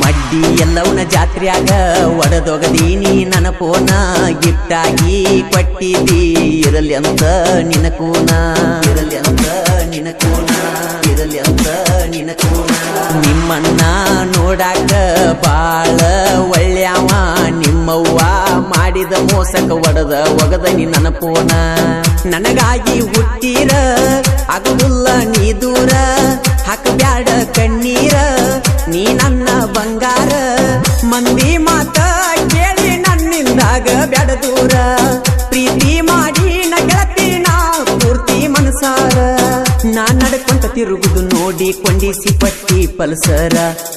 ಮಡ್ಡಿ ಎಲ್ಲವನ ಜಾತ್ರ್ಯಾಗ ಒಡದೊಗದೀನಿ ನನ್ನ ಫೋನ ಗಿಫ್ಟಾಗಿ ಕೊಟ್ಟಿದ್ದಿ ಇರಲಿ ಅಂತ ನಿನ ಕೂನ ಇರಲಿ ಅಂತ ನಿನ ಕೂನ ಇರಲಿ ಅಂತ ನಿನ ಕೂನ ನಿಮ್ಮನ್ನ ನೋಡಾಕ ಬಾಳ ಒಳ್ಳ್ಯಾವ ನಿಮ್ಮವ್ವ ಮಾಡಿದ ಮೋಸಕ ಒಗದ ನೀ ನನ್ನ ಫೋನ ನನಗಾಗಿ ಹುಟ್ಟಿರ ಆಗುದಿಲ್ಲ ನೀ ದೂರ ಹಾಕಬ್ಯಾಡ ಕಣ್ಣೀರ ನೀ ನನ್ನ ಬಂಗಾರ ಮಂದಿ ಮಾತ ಕೇಳಿ ನನ್ನಿಂದಾಗ ಬ್ಯಾಡ ದೂರ ಪ್ರೀತಿ ಮಾಡಿ ನ ಗೆಳತಿ ನಾ ಪೂರ್ತಿ ಮನಸಾರ ನಾ ನಡ್ಕೊಂತ ತಿರುಗುದು ನೋಡಿ ಕೊಂಡಿಸಿ ಪಟ್ಟಿ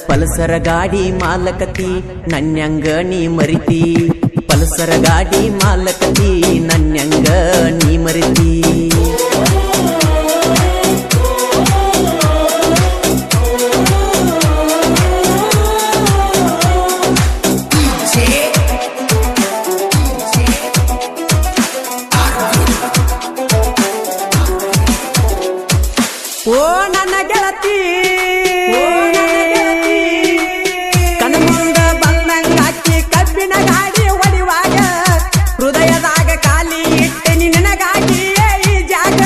ಪಲ್ಸರ ಗಾಡಿ ಮಾಲಕತಿ ನನ್ಯಂಗ ನೀ ಮರಿತಿ ಪಲ್ಸರ ಗಾಡಿ ಮಾಲಕತಿ ನನ್ಯಂಗ ನೀ ಮರಿತಿ ಓ ನನ್ನ ಗೆಳತಿ ಕಣ್ಮುಂದ ಬಂದಂಗಾಕಿ ಕಬ್ಬಿನ ಗಾಡಿ ಹೊಡಿವಾಗ ಹೃದಯದಾಗ ಖಾಲಿ ಇಟ್ಟೆ ನಿನಗಾಗಿ ಈ ಜಾಗ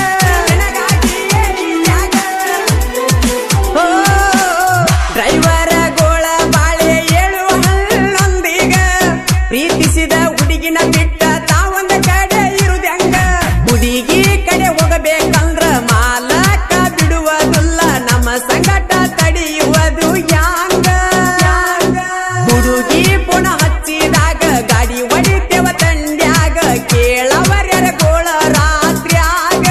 ಓ ಡ್ರೈವರ ಗೋಳ ಬಾಳೆ ಏಳು ಹಲ್ಲೊಂದೀಗ ಪ್ರೀತಿಸಿದ ಹುಡುಗಿನ ಬಿಟ್ಟ ತಾವೊಂದ ಕಡೆ ಇರುದಂಗ ಹುಡುಗಿ ಕಡೆ ಹೋಗಬೇಕಂದ್ರ ಮಾಲಕ ಬಿಡುವುದಿಲ್ಲ ನಮ್ಮ ಸಂಗಟ ತಡೆಯುವುದು ಯಾಂಗ ಹುಡುಗಿ ಪುಣ ಹಚ್ಚಿದಾಗ ಗಾಡಿ ಹೊಡಿತೇವ ತಂಡ್ಯಾಗ ಕೇಳವರ್ಯರ ಗೋಳ ರಾತ್ರ್ಯಾಗ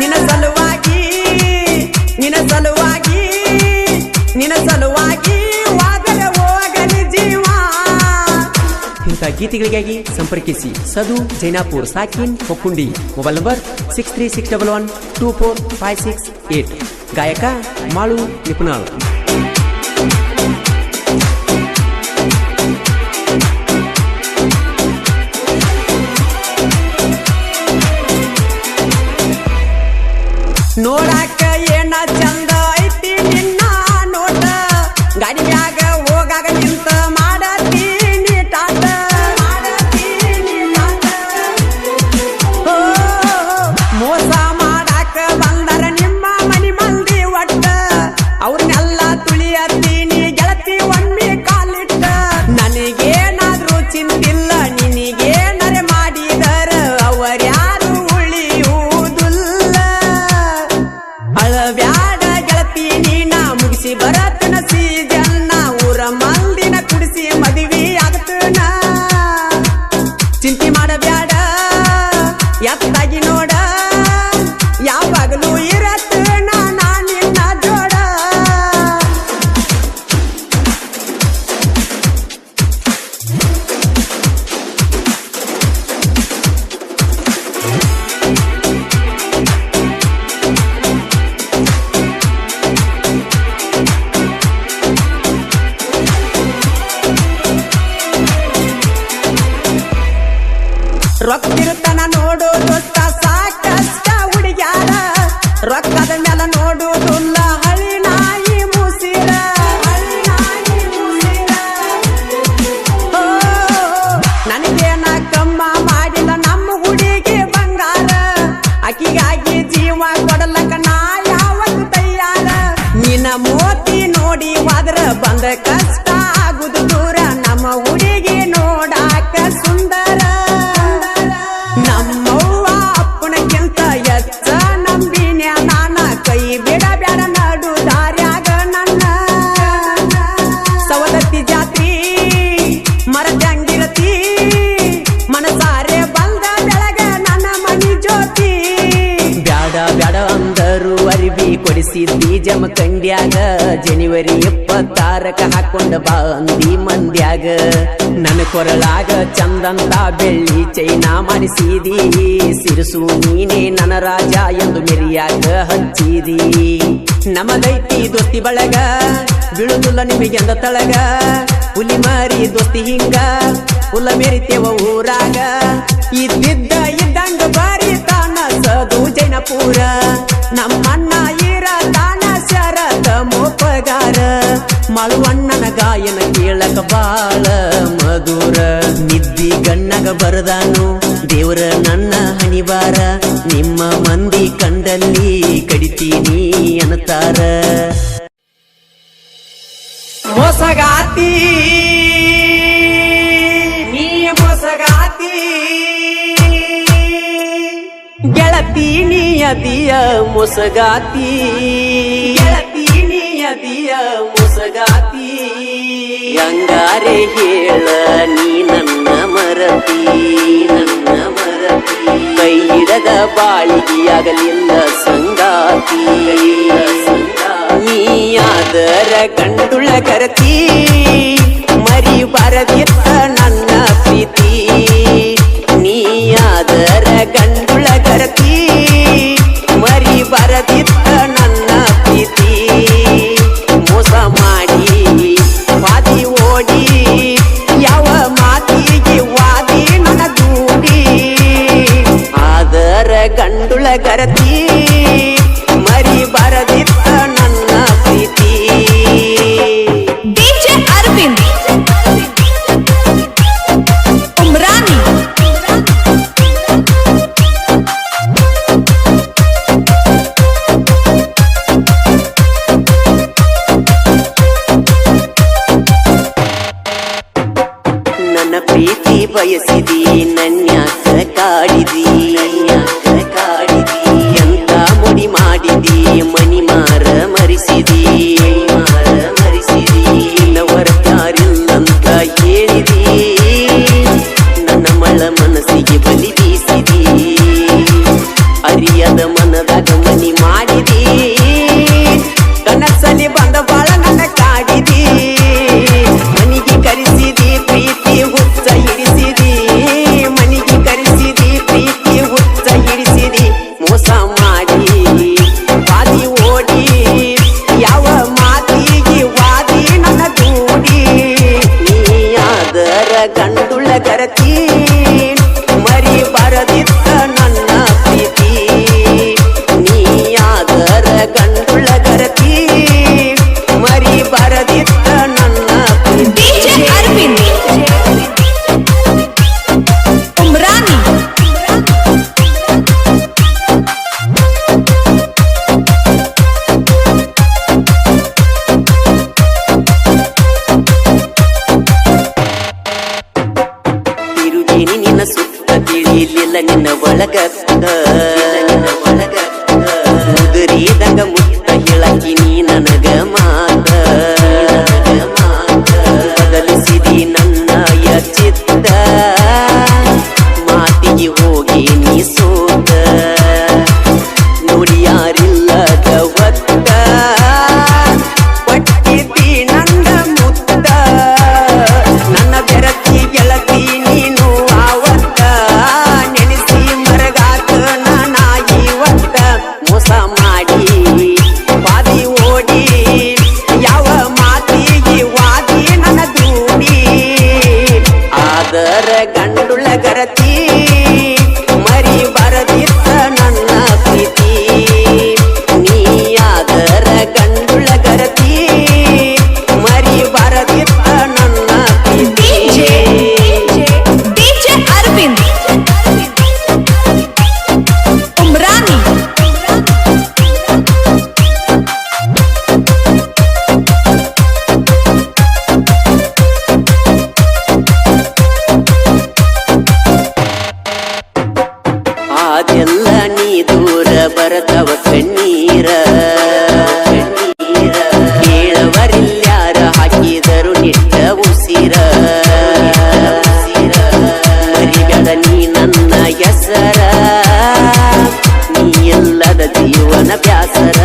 ನಿನ ಸಲುವಾಗಿ ವಾದರ ಹೋಗಲಿ ಜೀವ. ಇಂಥ ಗೀತೆಗಳಿಗಾಗಿ ಸಂಪರ್ಕಿಸಿ ಸದು ಜೈನಾಪುರ್ ಸಾಕಿನ್ ಹೊಕ್ಕುಂಡಿ ಮೊಬೈಲ್ ನಂಬರ್ 6361124568 ಗಾಯಕ ಮಾಳು ನಿಪುಣಾಳ್. ನೋಡಾಕ ಏನ ಚಂದ ಐತಿ ನಿನ್ನ ನೋಟ ಗಾಡಿಯಾಗ ಹೋಗಾಗ ನಿಂತ ಮಾಡತೀನಿ ಟಾಟ ಮೋಸ ಮಾಡಾಕ ಬಂದರ ನಿಮ್ಮ ಮನಿ ಮಂದಿ ಒಟ್ಟ ಅವ್ರನ್ನೆಲ್ಲ ತುಳಿಯತ್ತೀನಿ ಗೆಳತಿ ಒಮ್ಮೆ ಕಾಲಿಟ್ಟ ನನಗೇನಾದ್ರೂ ಚಿಂತಿಲ್ಲ ನಿನಗೇನರೆ ಮಾಡಿದರ ಅವರ್ಯಾರು ಉಳಿಯುವುದಿಲ್ಲ ಅಳಬ್ಯಾಡ ಗೆಳತಿ ನೀನ ಮುಗಿಸಿ ಬರತನ ಸೀಜನ್ನ ಊರ ಮಂದಿನ ಕುಡಿಸಿ ಮದುವೆ ಆಗತನ ಚಿಂತೆ ಮಾಡಬ್ಯಾಡ ಎತ್ತಾಗಿ ನೋಡ ಯಾವಾಗಲೂ ಇರತನ ನಾ ನಿನ್ನ ಜೋಡ. ರೊಕ್ಕಿರುತ್ತನ ನೋಡು ದೋಸ್ತ ಸಾಕಷ್ಟ ಹುಡುಗ್ಯಾರ ರೊಕ್ಕದ ಮ್ಯಾಲ ನೋಡುವುದಿಲ್ಲ ಹಳಿ ನಾಯಿ ಮೂಸಿರ ಓ ನನಗೇನ ಕಮ್ಮ ಮಾಡಿಲ್ಲ ನಮ್ಮ ಹುಡುಗಿ ಬಂಗಾರ ಅಕ್ಕಿಗಾಗಿ ಜೀವ ಕೊಡಲಕ್ಕ ನಾ ಯಾವತ್ತು ತಯ್ಯಾರ ನಿನ್ನ ಮೋತಿ ನೋಡಿ ಹೋದ್ರ ಬಂದ ಕಷ್ಟ ಆಗುದು ದೂರ ನಮ್ಮ ಹುಡುಗಿ ನೋಡಾಕ ಸುಂದರ ನಮ್ಮವ್ವ ಅಪ್ಪನಕ್ಕಿಂತ ಎಚ್ಚ ನಂಬಿನ್ಯ ನಾನ ಕೈ ಬಿಡಬ್ಯಾಡ ನಡು ದಾರ್ಯಾಗ ನನ್ನ ಸವದತ್ತಿ ಜಾತ್ರಿ ಮರದಂಗಿರತಿ ಮನಸಾರೆ ಬಂದ ಬೆಳಗ ನನ್ನ ಮನಿ ಜ್ಯೋತಿ ಬ್ಯಾಡ ಅಂದರು ಅರಿವಿ ಕೊಡಿಸಿದ್ದಿ ಜಮಖಂಡ್ಯಾಗ ಜನವರಿ 26ಕ ಹಾಕೊಂಡ ಬಾ ಅಂದಿ ಮಂದ್ಯಾಗ ನನ್ನ ಕೊರಳಾಗ ಚಂದಂತ ಬೆಳ್ಳಿ ಚೈನಾ ಮಾಡಿಸಿದಿ ಸಿರಸು ನೀನೇ ನನ್ನ ರಾಜ ಎಂದು ಮೆರಿಯಾಗ ಹಚ್ಚಿದಿ ನಮಗೈತಿ ದೋಸ್ತಿ ಬಳಗ ಬೀಳುದಿಲ್ಲ ನಿಮಗೆಂದ ತಳಗ ಹುಲಿ ಮಾರಿ ದೋಸ್ತಿ ಹಿಂಗ ಹುಲ್ಲ ಮೆರಿತೇವ ಊರಾಗ ಇದ್ದಿದ್ದ ಇದ್ದಂಗ ಬಾರಿ ತಾನ ಸದು ಜೈನಪುರ ನಮ್ಮಣ್ಣ ಈರ ತಾನ ಶರದ ಮೋಪಗಾರ ಮಳುವಣ್ಣನ ಗಾಯನ ಕೇಳಕ ಬಾಳ ಮಧುರ ನಿದ್ದಿ ಗಣ್ಣಗ ಬರದಾನು ದೇವರ ನನ್ನ ಹಣಿವಾರ ನಿಮ್ಮ ಮಂದಿ ಕಂಡಲ್ಲಿ ಕಡಿತೀನಿ ಅನ್ನತಾರ ಮೋಸಗಾತಿ ನೀ ಮೋಸಗಾತಿ ಗೆಳತಿ ನೀಯದಿಯ ಮೋಸಗಾತಿ ಗೆಳತಿ ನೀಯದಿಯ ಮೋಸಗಾತಿ ಹಂಗಾರೆ ಹೇಳ ನೀ ನನ್ನ ಮರತಿ ಕೈ ಹಿಡದ ಬಾಳಿಗೆಯಾಗಲಿಲ್ಲ ಸಂಗಾತಿ ನೀಯಾದರ ಗಂಡುಳ ಕರತಿ ಮರಿ ಬರದಿತ್ತ ನನ್ನ ಪ್ರೀತಿ ನೀಯಾದರ ಗಂಡುಳ ಕರತಿ ಮರಿ ಬರದಿತ್ತ ನನ್ನ ಪ್ರೀತಿ ಮೋಸ ಮಾಡಿ ವಾದಿ ಓಡಿ ಯಾವ ಮಾತಿಗೆ ವಾದಿ ನನ್ನ ದೂಡಿ ಆದರ ಗಂಡುಳ ಗರತಿ ಮರಿ ಬರದಿತ್ತ ನನ್ನ ಪ್ರೀತಿ DJ Arvind Umrani ನನ್ನ ಪ್ರೀತಿ ಬಯಸಿದಿ ನನ್ಯಾಕ ಕಾಡಿದಿ ಎಂತ ಮುಡಿ ಮಾಡಿದಿ ಮನಿ ಮಾರ ಮರಿಸಿದಿ ನವರ ಯಾರಿಲ್ಲಂತ ಹೇಳಿದಿ ನನ್ನ ಮಳ ಮನಸ್ಸಿಗೆ ಬಲಿ ಬೀಸಿದಿ ಅರಿಯದ ಮನದಾಗ ಮನಿ ಮಾಡಿದಿ ಕನಸಲಿ ಬಂದ ಬಾಳ ನನ್ನ ಕಾಡಿದಿ ಮನಿಗೆ ಕರೆಸಿದಿ ಪ್ರೀತಿ ಹುಚ್ಚ ಹಿಡಿಸಿದಿ ಮನಿಗೆ ಕರೆಸಿದಿ ಪ್ರೀತಿ ಹುಚ್ಚ ಹಿಡಿಸಿದಿ ಮೋಸ ಮಾಡಿ ವಾದಿ ಓಡಿ ಯಾವ ಮಾತಿಗೆ ವಾದಿ ನನ್ನ ದೂಡಿ ನೀಯಾದರ ಗಂಡುಳ ಗರತಿ ಮರಿ ಬರದಿತ್ತ ನನ್ನ ಪ್ರೀತಿ ನೀಯಾದರ ಗಂಡುಳ ಗರತಿ ಮರಿ ಬರದಿತ್ತ ನನ್ನ ಪ್ರೀತಿ DJ Arvind Umrani ತಿರುಗಿನಿ ನಿನ್ನ ಸುತ್ತ ತಿಳಿಲಿಲ್ಲ ನಿನ್ನ ಒಳಗತ್ತ ಮುದುರಿದಂಗ ಮುತ್ತ ಹೇಳಕಿ ನೀ ನನಗ ಮಾತ ಬದಲಿಸಿದಿ ನನ್ನ ಚಿತ್ತ ಮಾತಿಗೆ ಹೋಗಿ ನೀ ಸೋತ ನೋಡಿ ಯಾರಿಲ್ಲದ ಒತ್ತ ಪಟ್ಟಿದ್ದಿ ನನ್ನ ಮುತ್ತ ನನ್ನ ಬೆರತಿ ಗೆಳತಿ ನೀನು ಆವತ್ತ ನೆನೆಸಿ ಮರಗಾತ ನಾನಾಗಿ ಒತ್ತ ಮೋಸ ಮಾಡಿ ವಾದಿ ಓಡಿ ಯಾವ ಮಾತಿಗೆ ವಾದಿ ನನ್ನ ದೂಡಿ ಆದರ ಗಂಡುಳ ಗರತಿ ಮರಿ ಬರದಿತ್ತ ನನ್ನ ಪ್ರೀತಿ ನೀಯಾದರ ಗಂಡುಳ ಗರತಿ ಮರಿ ಬರದಿತ್ತ ನನ್ನ ಪ್ರೀತಿ DJ Arvind Umrani ಅದೆಲ್ಲ ನೀ ದೂರ ಬರತವ ಕಣ್ಣೀರ ಕೇಳವರಿಲ್ಯಾರ ಹಾಕಿದರು ನಿಟ್ಟ ಉಸಿರ ಮರಿಬೇಡ ನೀ ನನ್ನ ಹೆಸರ ನೀ ಎಲ್ಲದ ಜೀವನ ಬ್ಯಾಸರ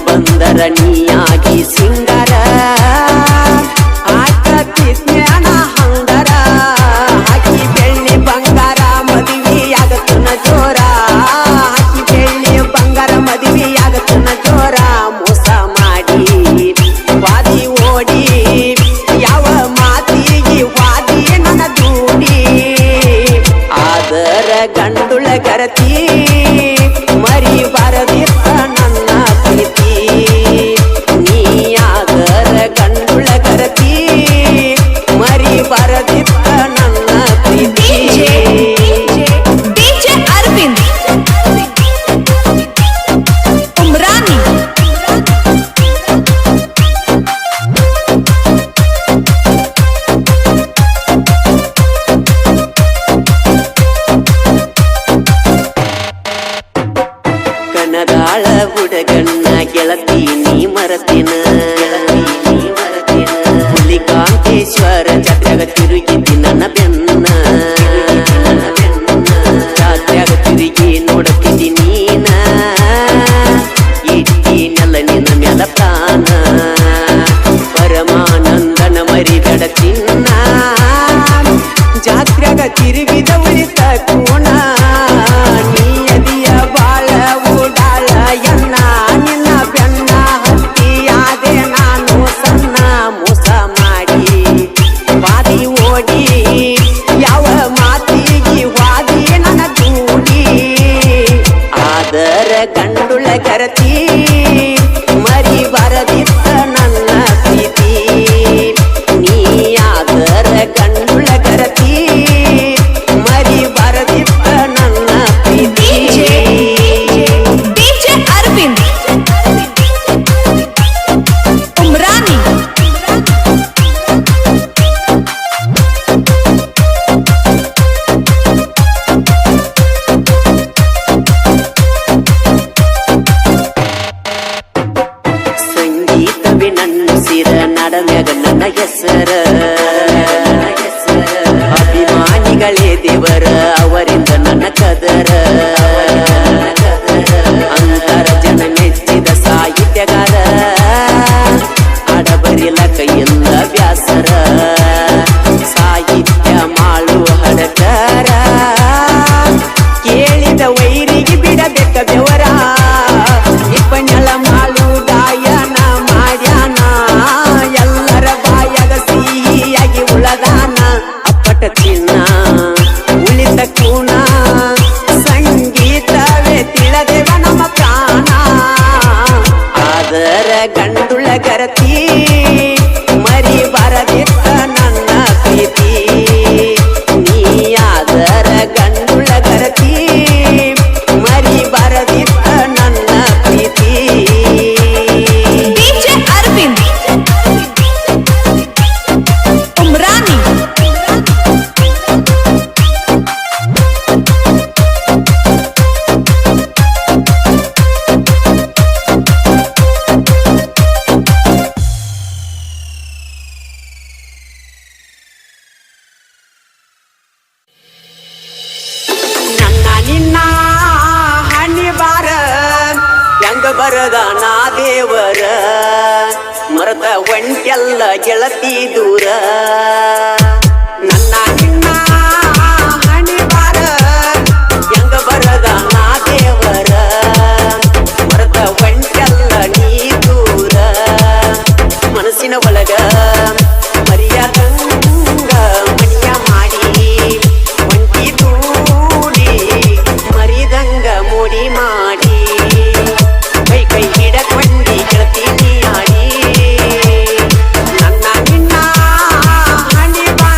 ಬಂದರ ನೀಯಾಗಿ ಸಿಂಗರ ಆಟಕ್ಕೆ ಜ್ಞಾನ ಹಂಗರ ಹಾಕಿ ಬೆಳ್ಳಿ ಬಂಗಾರ ಮದುವೆಯಾಗತ್ತನ ಜೋರ ಹಾಕಿ ಬೆಳ್ಳಿ ಬಂಗಾರ ಮದುವೆಯಾಗತ್ತನ ಜೋರ ಮೋಸ ಮಾಡಿ ವಾದಿ ಓಡಿ ಯಾವ ಮಾತಿಗೆ ವಾದಿ ಆದರ ಗಂಡುಳ ಗರತಿ ಮರಿ ಬರದಿತ್ತ ನನ್ನ ಪ್ರೀತಿ ನೀ ಆದರ ಗಂಡುಳ ಗರತಿ ಮರಿ ಬರದಿತ್ತ ನನ್ನ ಪ್ರೀತಿ DJ ಅರವಿಂದ್ ಉಮ್ರಾನಿ ಕನಗಾಳ ಹುಡುಗಣ್ಣ ಗೆಳತಿ ನೀ ಮರತಿನ ಹುಲಿಕಾಂತೇಶ್ವರ ಜಾತ್ರೆಗ ತಿರುಗಿದ್ದಿ ನನ್ನ ಬೆನ್ನ ಜಾತ್ರೆಗ ತಿರುಗಿ ನೋಡುತ್ತಿದ್ದಿ ನೀನ ಇಟ್ಟಿನೆಲ್ಲ ನಿನ್ನ ಮ್ಯಾಲ ಪ್ರಾಣ ಪರಮಾನಂದನ ಮರಿಬೇಡ ಚಿನ್ನ ಜಾತ್ರೆಗ ತಿರುಗಿದ ಉಳಿತ ಕೋಣ ನೀಯದಿಯ ಬಾಳ ಓಡಾಳ ಎನ್ನ ನಿನ್ನ ಬೆನ್ನ ಹತ್ತಿಯಾದೆ ನಾನು ಸಣ್ಣ ಮೋಸ ಮಾಡಿ ವಾದಿ ಓಡಿ ಯಾವ ಮಾತಿಗೆ ವಾದಿ ನನ್ನ ದೂಡಿ ಆದರ ಗಂಡುಳ ಗರತಿ ಮರಿ ಬರದಿತ್ತ ನನ್ನ ಪ್ರೀತಿ ನೀ ಆದರ ಗಂಡುಳ ಗರತಿ ಮರಿ ಬರದಿತ್ತ ನನ್ನ ಪ್ರೀತಿ DJ ಅರವಿಂದ್ ಉಮ್ರಾನಿ ಸಂಗೀತವೇ ನನ್ನ ಸಿರ ನಡಮ್ಯಾಗ ನನ್ನ ಹೆಸರ ಅಭಿಮಾನಿಗಳೇ ದೇವರ ಅವರಿಂದ ನನ್ನ ಕದರ ಅಂತರ ಜನ ಮೆಚ್ಚಿದ ಸಾಹಿತ್ಯಗಾರ ಆಡಬರಿಲ ಕೈಯಿಂದ ವ್ಯಾಸರ ಸಾಹಿತ್ಯ ಮಾಳು ಹಡಕರ ಕೇಳಿದ ವೈರಿಗೆ ಬಿಡಬೇಕ ಬೆವರ ಇಪ್ಪನೆಳ ಮಾಳು ಗಾಯನ ಮಾಡ್ಯಾನ ಎಲ್ಲರ ಬಾಯಾಗ ಸಿಹಿಯಾಗಿ ಉಳದಾನ ಅಪ್ಪಟ ಚಿನ್ನ ಉಳಿದ ಕೂಣ ಸಂಗೀತವೇ ತಿಳದೇವ ನಮ್ಮ ಪ್ರಾಣ ಆದರ ಗಂಡುಳ ಗರತಿ ಮರಿ ಬರದಿತ್ತ ನನ್ನ ಪ್ರೀತಿ ನೀ ಆದರ ಗಂಡುಳ ಗರತಿ ಮರಿ ಬರದಿತ್ತ ನನ್ನ ಪ್ರೀತಿ DJ ಅರವಿಂದ್ ಉಮ್ರಾನಿ ನನ್ನ ನಿನ್ನ ಹಣ್ಣಿ ಬಾರ ಹೆಂಗ ಬರದ ನಾ ದೇವರ ಮರದ ಒಂಟೆಲ್ಲ ಗೆಳತಿ ದೂರ ನನ್ನ ನಿನ್ನ ಹಣ್ಣಿ ಬಾರ ಹೆಂಗ ಬರದ ನಾ ದೇವರ ಮರದ ಒಂಟೆಲ್ಲ ನೀ ದೂರ ಮನಸ್ಸಿನ ಒಳಗ ಮರಿಯಾದಂಗ ಮಣಿಯ ಮಾಡಿ ಒಂಟಿ ದೂಡಿ ಮರಿದಂಗ ಮುಡಿ ಮಾಡಿ ಕೈ ಕೈ ಹಿಡಕೊಂಡಿ ಗೆಳತಿ ನೀ ಆಡಿ ನನ್ನ ನಿನ್ನ ಹಣಿ ಬಾ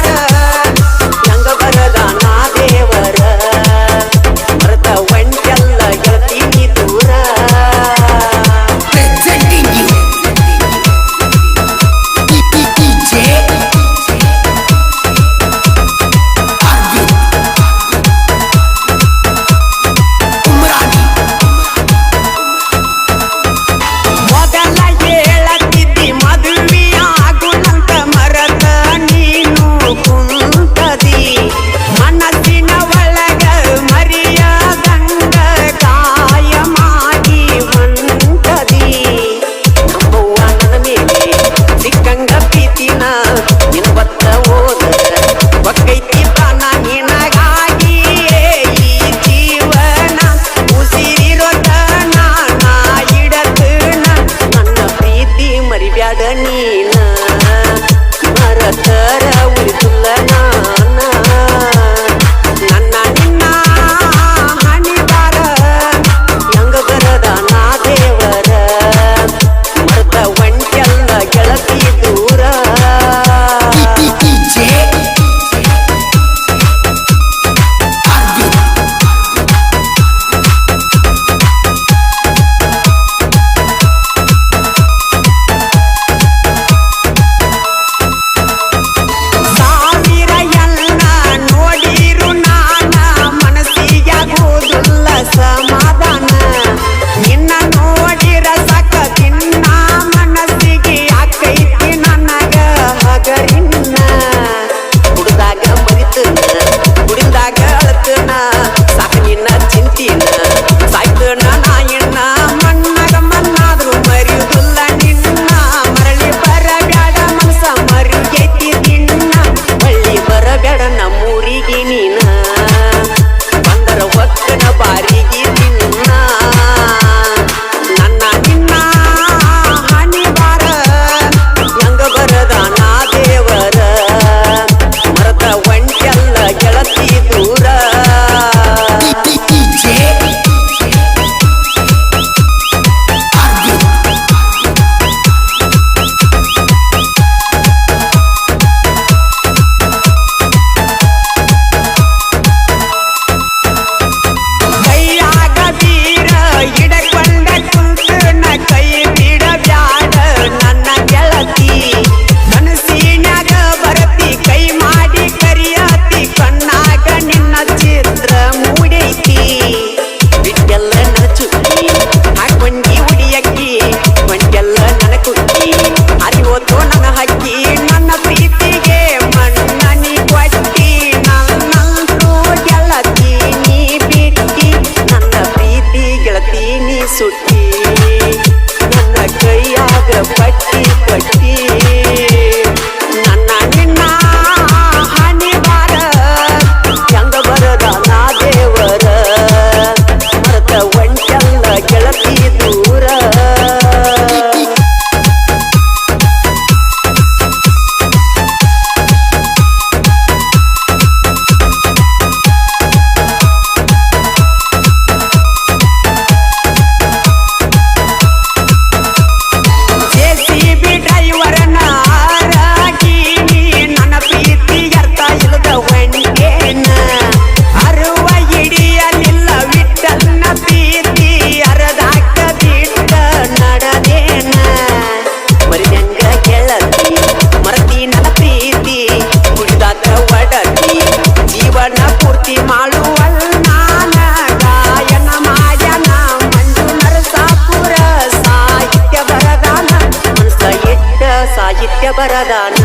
ಬರದಾನ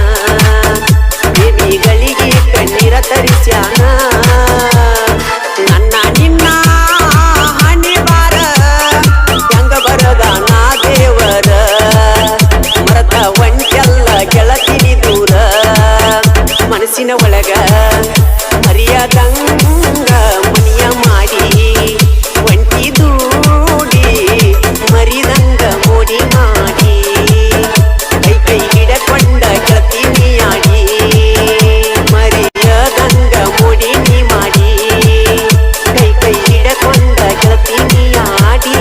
ದೇವಿಗಳಿಗೆ ಕಣ್ಣೀರ ತರಿಸ್ಯಾನ ನನ್ನ ನಿನ್ನ ಹಣಿ ಬಾರ ಹೆಂಗ ಬರದಾನ ದೇವರ ಮರತ ಒಂಟೆಲ್ಲ ಗೆಳತಿನಿ ದೂರ ಮನಸ್ಸಿನ ಒಳಗ ಮರಿಯದಂಗ ಮನಿಯ ಮಾಡಿ ಒಂಟಿ ದೂಡಿ ಮರಿದಂಗ ಮೋಡಿ ಮಾಡಿ ಕೈ ಹಿಡಕೊಂಡ ಗೆಳತಿನಿ ಆಡಿ ಮರಿಯದಂಗ ಮೋಡಿ ನೀ ಮಾಡಿ ಕೈ ಹಿಡಕೊಂಡ ಗೆಳತಿನಿ ಆಡಿ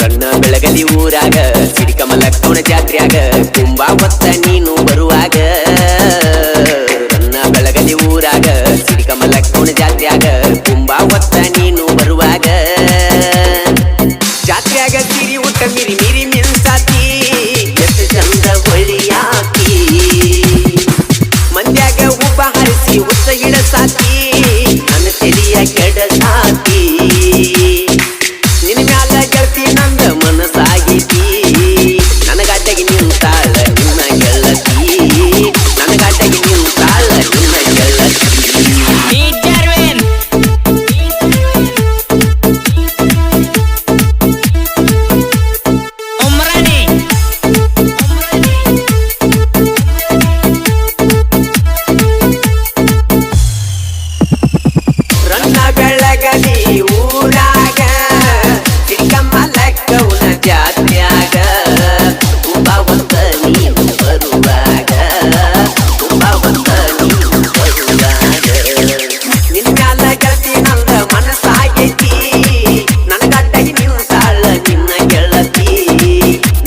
ರನ್ನ ಬೆಳಗಲಿ ಊರಾಗ ಸಿಡಿಕಮಲಕ್ಕವನ ಜಾತ್ರ್ಯಾಗ ಕುಂಬಾ ಹೊತ್ತ ನೀನು ಬರುವಾಗ ರನ್ನ ಬೆಳಗಲಿ ಊರಾಗ ಸಿಡಿಕಮಲಕ್ಕವನ ಜಾತ್ರ್ಯಾಗ ಕುಂಬಾ ಹೊತ್ತ ನೀನು ಬರುವಾಗ ಜಾತ್ರ್ಯಾಗ ಸಿರಿ ಊಟ ಮಿರಿ ಮಿರಿ ಮಿನ್ಸಾತಿ ಎಷ್ಟು ಚಂದ ಹೊಳಿಯಾಕಿ ಮಂದ್ಯಾಗ ಉಬ್ಬ ಹರಿಸಿ ಉತ್ತ ಇಳಸಾಕಿ ನನ್ನ ತೆಲಿಯ ಕೆಡಸಾಕಿ ನಿನ್ನ ಮ್ಯಾಲ ಗೆಳತಿ ನಂದ ಮನಸ್ಸಾಗೈತಿ ನನಗಾಟಗಿ ನಿಂತಾಳ ನಿನ್ನ ಗೆಳತಿ ನನಗಾಟಗಿ ನಿಂತಾಳ ನಿನ್ನ ಗೆಳತಿ ರನ್ನ ಬೆಳಗಲಿ ಊರಾಗ ಸಿಡಿಕಮಲಕ್ಕವನ ಜಾತ್ರ್ಯಾಗ ಕುಂಬಾ ಹೊತ್ತ ನೀನು ಬರುವಾಗ ಕುಂಬಾ ಹೊತ್ತ ನೀನು ಬರುವಾಗ ನಿನ್ನ ಗೆಳತಿ ನಂದ ಮನಸ್ಸಾಗೈತಿ ನನಗಾಟಗಿ ನಿಂತಾಳ ನಿನ್ನ ಗೆಳತಿ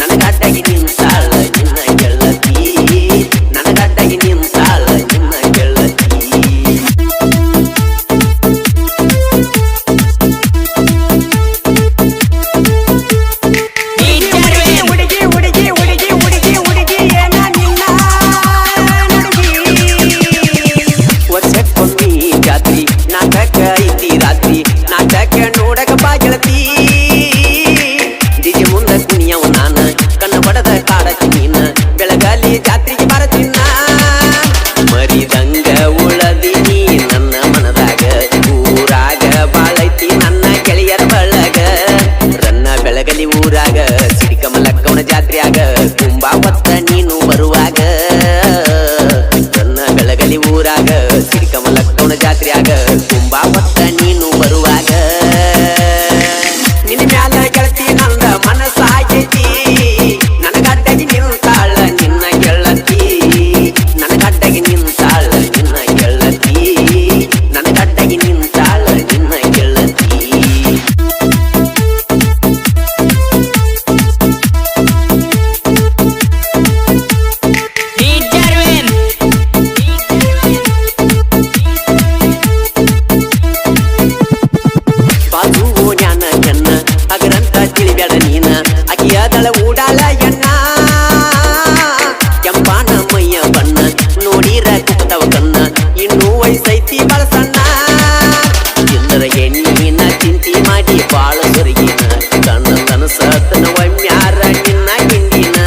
ನನಗಾಟಗಿ ನಿಂತಾಳ ನಿನ್ನ ಗೆಳತಿ ನನಗಾಟಗಿ ನಿಂತಾಳ ನಿನ್ನ ಗೆಳತಿ ವರ್ಷಕ್ಕೊಮ್ಮಿ ಜಾತ್ರಿ ನಾಟಕ ಐತಿ ರಾತ್ರಿ ನಾಟಕ ನೋಡಕ ಬಾ ಗೆಳತಿ ಡಿಜೆ ಮುಂದ ಕುಣಿಯವ ನಾನ ಕಣ್ಣ ಬಡದ ಕಾಡತಿ ನೀನ ಬೆಳಗಾಲಿ ಜಾತ್ರೆಗೆ ಬರತಿನ್ನ ಮರಿದಂಗ ಉಳದಿನಿ ನನ್ನ ಮನದಾಗ ಊರಾಗ ಬಾಳೈತಿ ನನ್ನ ಗೆಳೆಯರ ಬಳಗ ರನ್ನ ಬೆಳಗಲಿ ಊರಾಗ ಸಿಡಿಕಮಲಕ್ಕವನ ಜಾತ್ರ್ಯಾಗ ಕುಂಬಾ ಹೊತ್ತ ನೀನು ಬರುವಾಗ ರನ್ನ ಬೆಳಗಲಿ ಊರಾಗ ಸಿಡಿಕಮಲಕ್ಕವನ ಜಾತ್ರ್ಯಾಗ ಕುಂಬಾ ಹೊತ್ತ ನೀನು ಬರುವಾಗ ನಿನ್ನ ಮ್ಯಾಲ ಗೆಳತಿ ನಂದ ಮನಸ್ಸಾಗೈತಿ ನನಗಡ್ಡಗಿ ನಿಂತಾಳ ನಿನ್ನ ಗೆಳತಿ ನನಗಡ್ಡಗಿ ನಿಂತಾಳ ನಿನ್ನ ಗೆಳತಿ ನನಗಡ್ಡಗಿ ನಿಂತಾಳ ನಿನ್ನ ಗೆಳತಿ ಬಾಜು ಜ್ಞಾನ ಎನ್ನ ಅಗರಂತ ತಿಳಿಬ್ಯಾಡ ನೀನ ಅಕಿಯದಳ ಊಡಾಳ ಎನ್ನ ಕೆಂಪಾನ ಮೈಯ ಬಣ್ಣ ನೋಡಿರ ಕುಪ್ಪತವ ಕನ್ನ ಇನ್ನೂ ವಯಸ್ಸೈತಿ ಬಳಸಣ್ಣ ಎಲ್ಲರ ಹೆಣ್ಣಿನ ಚಿಂತಿ ಮಾಡಿ ಬಾಳ ಸೊರಗಿನ ಕಣ್ಣ ಕನಸತನ ಒಮ್ಮ್ಯಾರ ನಿನ್ನ ಗಿಂಡಿನ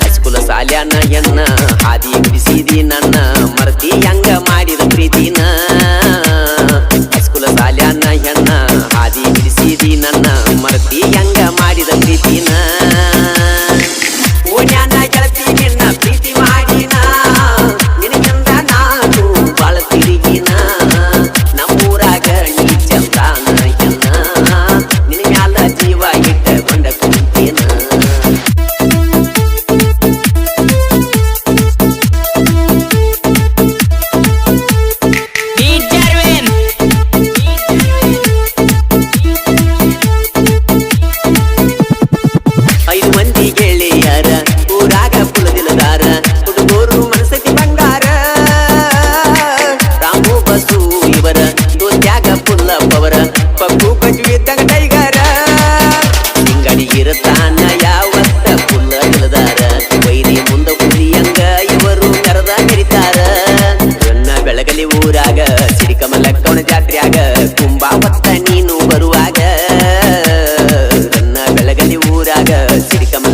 ಹೈಸ್ಕೂಲ ಸಾಲ್ಯಾನ ಎನ್ನ ಹಾದಿ ಬಿಡಿಸಿದಿ ನನ್ನ ಮರ್ತಿ ಹೆಂಗ ಮಾಡಿದ ಪ್ರೀತಿನ ಹೈಸ್ಕೂಲ ಸಾಲ್ಯಾನ ಎನ್ನ ಹಾದಿ ಬಿಡಿಸಿದಿ ನನ್ನ ಮರ್ತಿ ಹೆಂಗ ಮಾಡಿದ ಪ್ರೀತಿನ ಓಣ್ಯಾನ ಗೆಳತಿ ನಿನ್ನ ಪ್ರೀತಿ ಮಾಡಿನ ನಿನಗಿಂದ ನಾನು ಬಾಳ ತಿರುಗಿನ ನಮ್ಮೂರಾಗ ನೀ ಚಂದಾನ ಎನ್ನ ನಿನ್ನ ಮ್ಯಾಲ ಜೀವ ಇಟ್ಟಕೊಂಡ ಕುಂತೇನ ಜಾತ್ರ್ಯಾಗ ಕುಂಬಾ ಹೊತ್ತ ನೀನು ಬರುವಾಗ ನನ್ನ ಬೆಳಗಲಿ ಊರಾಗ ಸಿಡಿಕಮಲ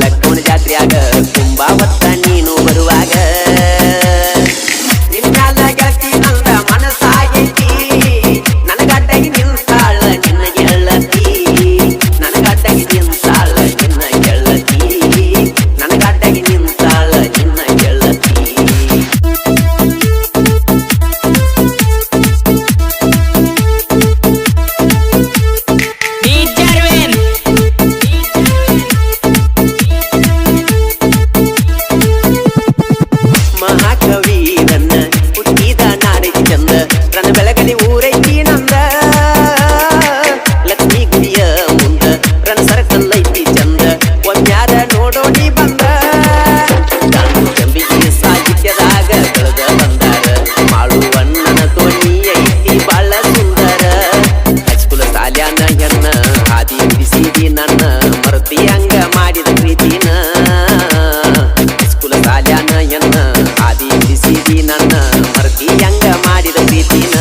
ಮರ್ತಿ ಹೆಂಗ ಮಾಡಿದ ಪ್ರೀತಿನ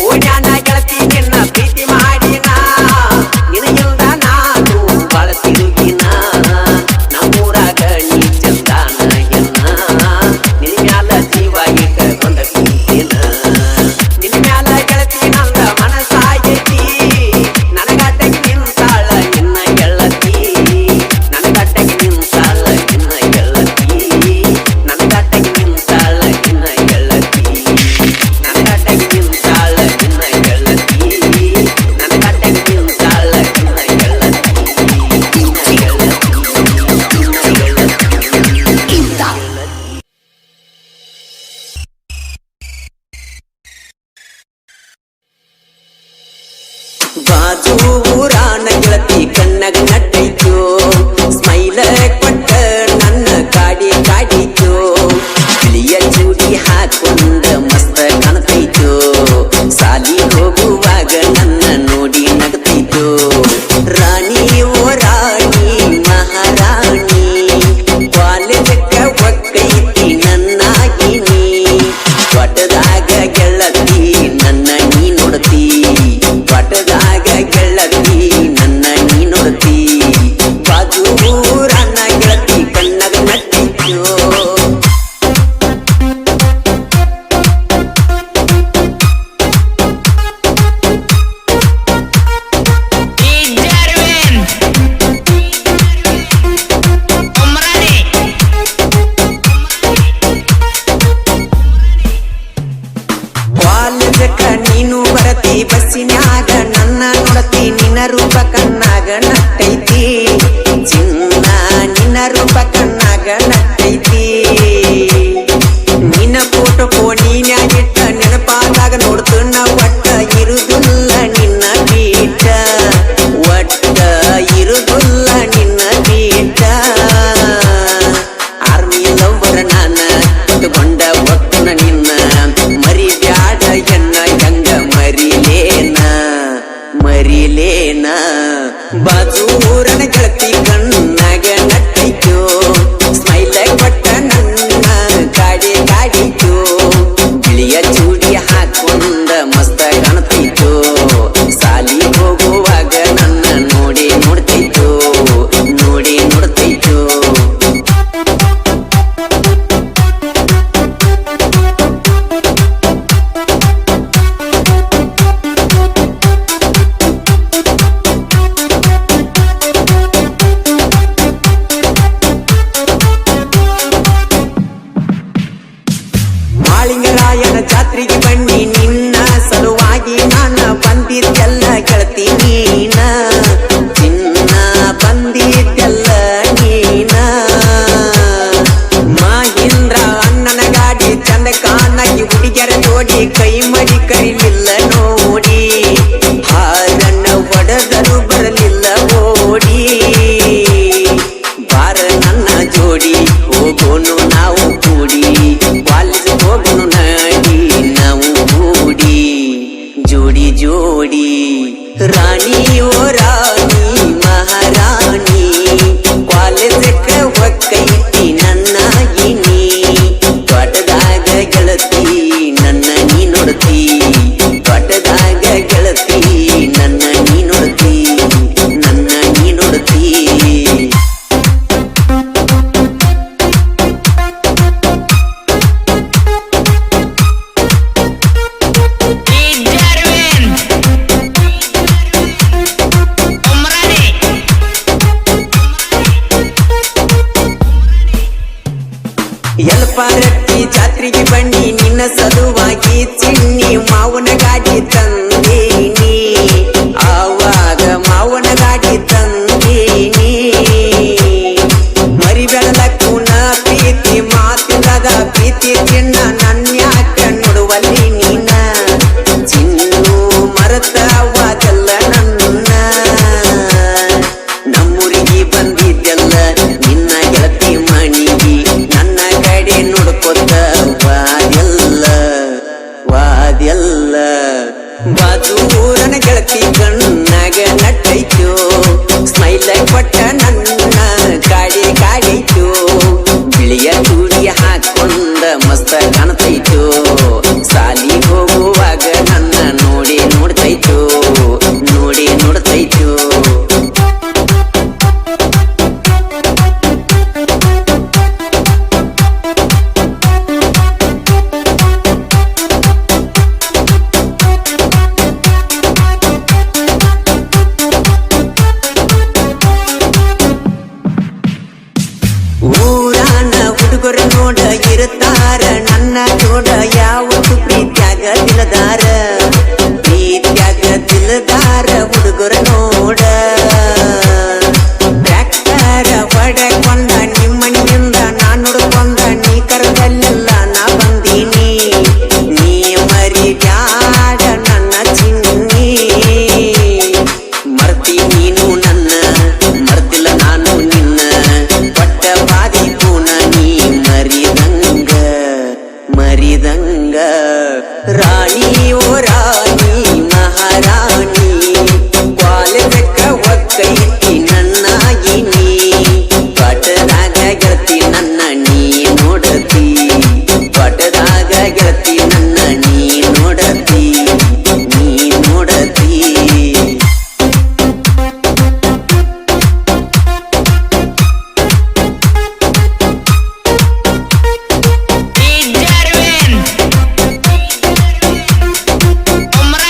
ಓಡ್ಯಾನ ಗೆಳತಿ ನಿನ್ನ ಪ್ರೀತಿ ಮಾಡಿನ ನಿನಗಿಲ್ದ ನಾನು ಬಾಳ ತಿರುಗಿನ ನಮ್ಮೂರಾಗ ನೀ ಚಂದಾನ ಎನ್ನ ನಿನ್ ಮ್ಯಾಲ ಜೀವ ಇಟ್ಟ ಬಂದ ಪ್ರೀತಿನ ನಿನ್ ಮ್ಯಾಲ ಗೆಳತಿ ನಂದ ಮನಸಾಗೈತಿ ನನಗಟ್ಟಗೆ ನಿಂತಾಳ ನಿನ್ನ ಗೆಳತಿ ನನಗಟ್ಟಗೆ ನಿಂತಾಳ ನಿನ್ನ ಗೆಳತಿ ನನಗಟ್ಟಗೆ ನಿಂತಾಳ ನಿನ್ನ ಗೆಳತಿ ನನಗಟ್ಟಗೆ ನಿಂತಾಳ ನಿನ್ನ ಗೆಳತಿ ನನಗಟ್ಟಗೆ ನಿಂತಾಳ ನಿನ್ನ ಗೆಳತಿ ನಿನ್ನ ಗೆಳತಿ ನಿನ್ನ ಗೆಳತಿ ಬಾಜು ಊರಾನ ಗೆಳತಿ ಕಣ್ಣಗ ನಟ್ಟೈತು ಸ್ಮೈಲ ಕೊಟ್ಟ ನನ್ನ ಕಾಡಿ ಕಾಡಿತು ಬಿಳಿಯ ಚೂಡಿ ಹಾಕೊಂಡ ಮಸ್ತ ಕಾಣ್ತೈತು ಸಾಲಿ ಹೋಗುವಾಗ ನನ್ನ ನೋಡಿ ನಗತೈತು ರಾಣಿ ಓ ರಾಣಿ ಮಹಾರಾಣಿ ಕಾಲೇಜಕ್ಕ ಒಕ್ಕೈತಿ ನನ್ನಾಗಿನಿ ಒಟ್ಟದಾಗ ಗೆಳತಿ ನನ್ನ ನೀ ನೋಡ್ತಿ ಒಟ್ಟದಾಗ ಗೆಳತಿ ನನ್ನ ನೀ ನೋಡ್ತಿ ಬಾಜು ಊರನ್ನ ಗೆಳತಿ ಕಣ್ಣಗ ನಟ್ಟಿತ್ತು ಕಾಲೇಜಕ್ಕ ನೀನು ಬರತಿ ಬಸ್ಸಿನ್ಯಾಗ ನನ್ನ ನೋಡತಿ ನಿನ್ನ ರೂಪ ಕಣ್ಣಾಗ ನಟ್ಟೈತಿ ಚಿನ್ನ ನಿನ್ನ ರೂಪ ಕಣ್ಣಾಗ ನಟ್ಟೈತಿ ನಿನ್ನ ಫೋಟೋ ಫೋನಿನ್ಯಾಗಿಟ್ಟ ನೆನಪಾದಾಗ ನೋಡ್ತುನ್ನ ಒಟ್ಟ ಇರುದಿಲ್ಲ ನಿನ್ನ ಬೀಟ ಒಟ್ಟ ಇರುದಿಲ್ಲ ನಿನ್ನ ಬೀಟ ಆರ್ಮಿ ಲವ್ವರ ನಾನ ಕೊಂಡ ಒಟ್ಟನ ನಿನ್ನ ಮರಿ ಬ್ಯಾಡ ಎನ್ನ ಹೆಂಗ ಮರಿಲೇನ ಮರಿಲೇನ ಬಾಜು ಊರನ ಗೆಳತಿ ಕಣ್ಣಾಗ ನಟ್ಟೈತು ಸ್ಮೈಲ ಕೊಟ್ಟ ನನ್ನ ಕಾಡಿ ಕಾಡಿತು ಬಿಳಿಯ ಚೂಡಿ ಹಾಕೊಂಡ ಮಸ್ತ ಕಾಣ್ತೈತು ಸಾಲಿ ಹೋಗುವಾಗ ನನ್ನ ನೋಡಿ ನೋಡ್ತೈತು ನೋಡಿ ನೋಡ್ತೈತು ಮಾಳಿಂಗರಾಯನ ಜಾತ್ರೆಗೆ ಬನ್ನಿ ನಿನ್ನ ಸಲುವಾಗಿ ನಾನ ಬಂದಿದ್ದೆಲ್ಲ ಗೆಳತಿ ನೀನ ಚಿನ್ನ ಬಂದಿದ್ದೆಲ್ಲ ನೀನ ಮಹೀಂದ್ರ ಅಣ್ಣನ ಗಾಡಿ ಚಂದ ಕಾಣಾಗಿ ಹುಡುಗಿಯರ ಜೋಡಿ ಕೈ ಮಡಿ ಕರಿಲಿಲ್ಲ ನೋಡಿ ಹಾರಣ್ಣ ಹೊಡೆದರು ಬರಲಿಲ್ಲ ಓಡಿ ಬಾರ ನನ್ನ ಜೋಡಿ ಹೋಗೋನು ನಾವು ಕೂಡಿ ಕಾಲೇಜ್ ಹೋಗೋನು ನಡಿ ನಾವು ಕೂಡಿ ಜೋಡಿ ಜೋಡಿ ರಾಣಿ ಓ ರಾಣಿ ಮಹಾರಾಣಿ ಕಾಲೇಜಕ್ಕ ಒಕ್ಕೈತಿ ನನ್ನಾಗಿನಿ ತೋಟದಾಗ ಗೆಳತಿ ನನ್ನ ನೀ ನೋಡ್ತಿ ತೋಟದಾಗ ಗೆಳತಿ ನನ್ನ ನೀ ನೋಡ್ತಿ ನನ್ನ ನೀ ನೋಡ್ತಿ ಎಲ್ಪಾರಟ್ಟಿ ಜಾತ್ರೆಗೆ ಬನ್ನಿ ನಿನ್ನ ಸಲುವಾಗಿ ಚಿನ್ನಿ ಮಾವನ ಗಾಡಿ ತಂದೇನಿ ಆವಾಗ ಮಾವನ ಗಾಡಿ ತಂದೇನಿ ಮರಿ ಬೆಳಲಕ್ಕೂನ ಪ್ರೀತಿ ಮಾತಿಲ್ಲದ ಪ್ರೀತಿ ಚಿನ್ನ ನನ್ಯಾಕ ನೋಡುವಲ್ಲಿ ನೀನ ಚಿನ್ನು ಮರತವಾದಲ್ಲ ನನ್ನ ನಮ್ಮೂರಿಗೆ ಬಂದಿದ್ದೆಲ್ಲ ನಿನ್ನ ಗೆಳತಿ ಮಣಿಗಿ ನನ್ನ ಕಡೆ ನೋಡ್ಕೊತ ವಾದೆಲ್ಲ ವಾ ಕಾಣ್ತೈತು ಸಾಲಿ ಹೋಗುವಾಗ ನನ್ನ ನೋಡಿ ನೋಡ್ತೈತು ನೋಡಿ ನೋಡ್ತೈತು ಊರಾನ ಹುಡುಗರು ನೋಡ ಇರುತ್ತಾರ ನನ್ನ ನೋಡ ಯಾವತ್ತು ಪ್ರೀತ್ಯಾಗ ತಿಳದಾರ ಪ್ರೀತ್ಯಾಗ ತಿಳದಾರ ಹುಡುಗರು ನೋಡ ಟ್ರ್ಯಾಕ್ಟರ ಹೊಡೆಕೊಂಡ ನಿಮ್ಮನಿಂದ ನಾ ನೋಡ್ಕೊಂಡ ನೀ ಕರದಲ್ಲಿಲ್ಲ ನಾ ಬಂದೀನಿ ನೀ ಮರಿಬ್ಯಾಡ ನನ್ನ ಚಿನ್ನಿ ಮರ್ತಿ ನೀನು ನನ್ನ ಮರ್ತಿಲ್ಲ ನಾನು ನಿನ್ನ ಪಟ್ಟ ಬಾದಿ ಪೂನ ನೀ ಮರಿದಂಗ ಮರಿದಂಗ ರಾಣಿ ಓ ರಾಣಿ ಮಹಾರಾಣಿ ಕಾಲೇಜಕ್ಕ ಒಕ್ಕೈತಿ ನನ್ನಾಗಿನಿ ಪಟದಾಗ ಗೆಳತಿ ನನ್ನ ನೀ ನೋಡತಿ ಪಟದಾಗ ಗೆಳತಿ ನನ್ನ ನೀ ನೋಡತಿ ನೀ ನೋಡತಿ Ijarwin Umrani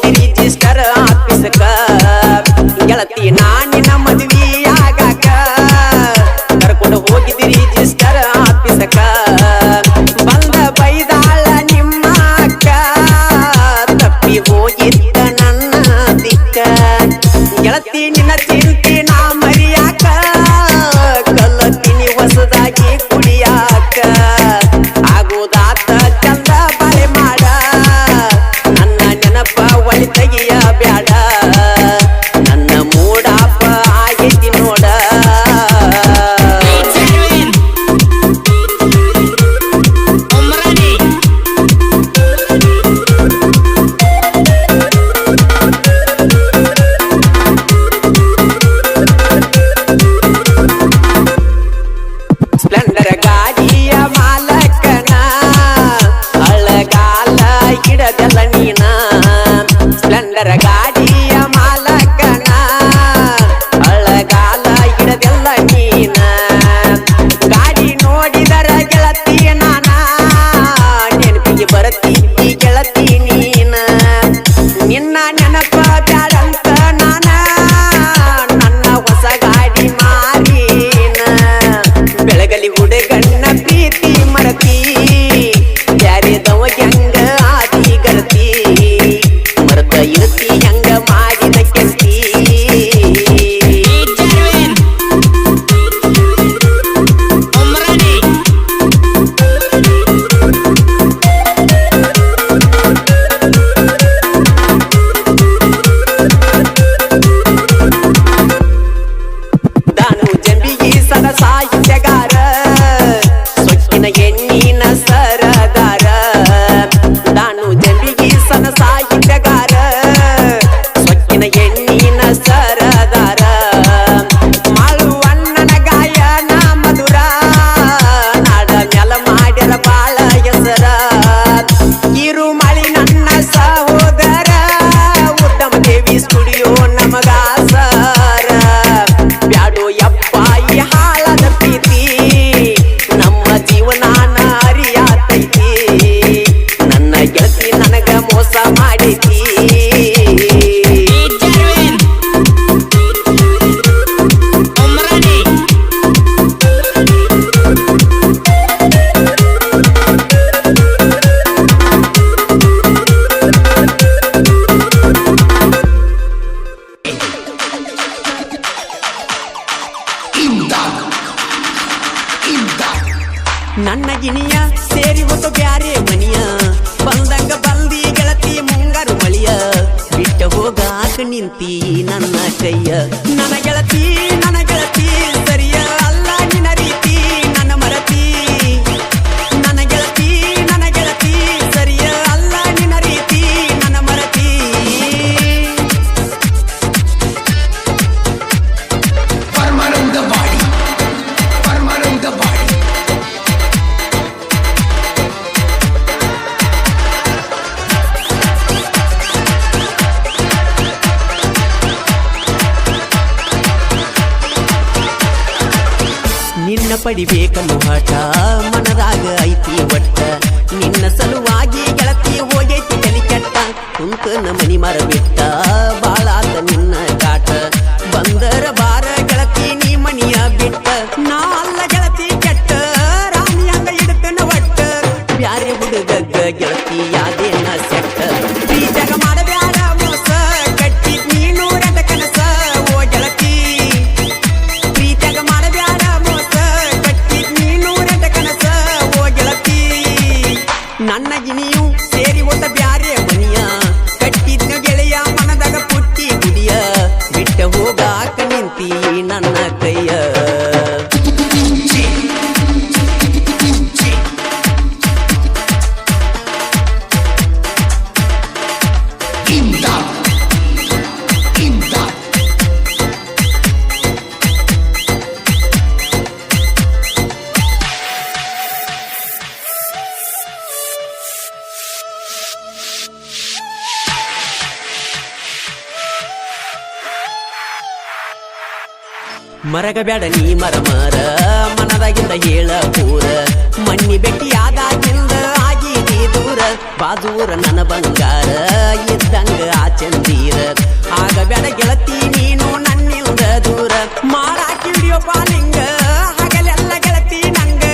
ಹೋಗಿದ್ರಿ ರಿಜಿಸ್ಟರ್ ಆಫೀಸಕ ಗೆಳತಿ ನಾನಿನ ಮದ್ವಿ ಆಗಾಕ ಕರ್ಕೊಂಡು ಹೋಗಿದ್ರಿ ರಿಜಿಸ್ಟರ್ ಆಫೀಸಕ ಬಂದ ಬೈದಾಳ ನಿಮ್ಮ ಅಕ್ಕ ತಪ್ಪಿ ಹೋಗಿದ್ದ ನನ್ನ ದಿಕ್ಕ ಗೆಳತಿ ನಿನ್ನ ಚಿಂತಿ ನಾ ಮರಿಯಾಕ ಕಲ್ಲತ್ತೀನಿ ಹೊಸದಾಗಿ ಕುಡಿಯಾಕ ಆಗೋದಾತ ಚಂದ ಬಾಳೆ ಮಾಡ ನನ್ನ ನೆನಪ ಒಳಿ ತೆಗಿಯ ಬ್ಯಾಡ ನನ್ನ ಮೂಡಾಪ ಆಗೈತಿ ನೋಡ ಸ್ಪ್ಲೆಂಡರ್ ಗಾಡಿಯ ಮಾಲಕನ ಅಳಗಾಲ ಹಿಡದಲ್ಲ ನೀನ ಸ್ಪ್ಲೆಂಡರ್ ಗಾಡಿಯ ಮಾಲಕನ ಅಳಗಾಲ ಹಿಡದಲ್ಲ ನೀನ ಗಾಡಿ ನೋಡಿದರ ಗೆಳತಿ ನಾನ ನೆನಪಿಗೆ ಬರತಿ ಗೆಳತಿ ನೀನ ನಿನ್ನ ನೆನಪ ಬ್ಯಾಡಂತ ನಾನ ನನ್ನ ಹೊಸ ಗಾಡಿ ಮಾರೀನ ಬೆಳಗಲಿ ಹುಡುಗಣ್ಣ ಪ್ರೀತಿ ಮರತಿ ಯಾರಿದವ ಹೆಂಗ ಆದಿ ಗರತಿ ಮರದ ಇರತಿ ಹೆಂಗ ಮಾಡಿದ ಕೆಂತಿ ದಾನು ಜಂಬಿಗಿ ಸದ ಸಾಹಿತ್ಯಗಾರ ಸೊಕ್ಕಿನ ಎಣ್ಣಿನ ಸರದಾರ ದಾನು ಜಂಬಿಗಿ ಸದ ಸಾಹಿತ್ಯಗಾರ ಸೊಕ್ಕಿನ ಎಣ್ಣಿನ ಸರದಾರ ಮಾಳುವಣ್ಣನ ಗಾಯನ ಮಧುರ ನಾಡ ಮ್ಯಾಲ ಮಾಡ್ಯರ ಬಾಳ ಹೆಸರ ಕಿರುಮಳಿ ನನ್ನ ಸಹೋದರ ಉತ್ತಮ ದೇವಿ ಸ್ಟುಡಿಯೋ ನಮಗಾಸರ ಬ್ಯಾಡೋ ಯಪ್ಪ ಈ ಹಾಳದ ಪ್ರೀತಿ ನಮ್ಮ ಜೀವನಾನ ಅರಿಯಾತೈತಿ ನನ್ನ ಗೆಳತಿ ನನಗ ಮೋಸ ಮಾಡೈತಿ ನನ್ನ ಗಿಣಿಯ ಸೇರಿ ಹೋತು ಬ್ಯಾರೆ ಮನಿಯ ಬಂದಂಗ ಬಂದಿ ಗೆಳತಿ ಮುಂಗಾರು ಮಳಿಯ ಬಿಟ್ಟ ಹೋಗಾಕ ನಿಂತಿ ನನ್ನ ಕೈಯ ನನ್ನ ಗೆಳತಿ ಸರಿಯ ಅಲ್ಲ ನಿನ್ನ ರೀತಿ ನನ್ನ ಮರತಿ ನನ್ನ ಗೆಳತಿ ಸರಿಯ ಅಲ್ಲ ನಿನ್ನ ರೀತಿ ನನ್ನ ಮರತಿ Permanent body. ನಿನ್ನ ಪಡಿಬೇಕನ್ನು ಹಠ ಮನದಾಗ ಐತಿ ಒಟ್ಟ ನಿನ್ನ ಸಲುವಾಗಿ ಗೆಳತಿ ಹೋಗೈತಿ ತಲಿ ಕೆಟ್ಟ ಕುಂತನ ಮನಿ ಮರ ಬಿಟ್ಟ ಬಾಳಾತ ನಿನ್ನ ಕಾಟ ಬಂದರ ಬಾರ ಗೆಳತಿ ನೀ ಮನಿಯ ಬಿಟ್ಟ ನಾ ಅಲ್ಲ ಗೆಳತಿ ಕೆಟ್ಟ ರಾಣಿ ಹಂಗ ಇಡ್ತನ ಒಟ್ಟ ಬ್ಯಾರೆ ಹುಡುಗಗ್ಗ ಗೆಳತಿ ಯಾದೇನ ಸೆಟ್ಟ ಬೀಜಗ ಮಾಡಬ್ಯಾಡ ಮೋಸ ಕಟ್ಟಿ ನೀನು ರೆಡ ಕನಸ ಓ ಗೆಳತಿ ಪ್ರೀತಗ ಮಾಡಬ್ಯಾಡ ಮೋಸ ಕಟ್ಟಿ ನೀನು ರೆಡ ಕನಸ ಓ ಗೆಳತಿ ನನ್ನ ಗಿಣಿಯು ಸೇರಿ ಹೋದ ಬ್ಯಾರೆ ಮನಿಯ ಕಟ್ಟಿದ್ನ ಗೆಳೆಯ ಮನದಾಗ ಪುಟ್ಟಿ ಗುಡಿಯ ಬಿಟ್ಟ ಹೋಗಾಕ ನಿಂತಿ ನನ್ನ ಕೈಯ ಮರಗ ಬ್ಯಾಡ ನೀ ಮರ ಮನದಾಗಿಂದ ಹೇಳ ಪೂರ ಮಣ್ಣಿ ಬೆಟ್ಟಿ ಆದಾಗಿಂದ ಆಗಿದಿ ದೂರ ಬಾಜೂರ ನನ್ನ ಬಂಗಾರ ಇದ್ದಂಗ ಆ ಚಂದೀರ ಆಗಬೇಡ ಗೆಳತಿ ನೀನು ನನ್ನಿಂದ ದೂರ ಮಾಡಾಕಿ ವಿಡಿಯೋ ಕಾಲಿಂಗ ಹಗಲೆಲ್ಲ ಗೆಳತಿ ನಂಗ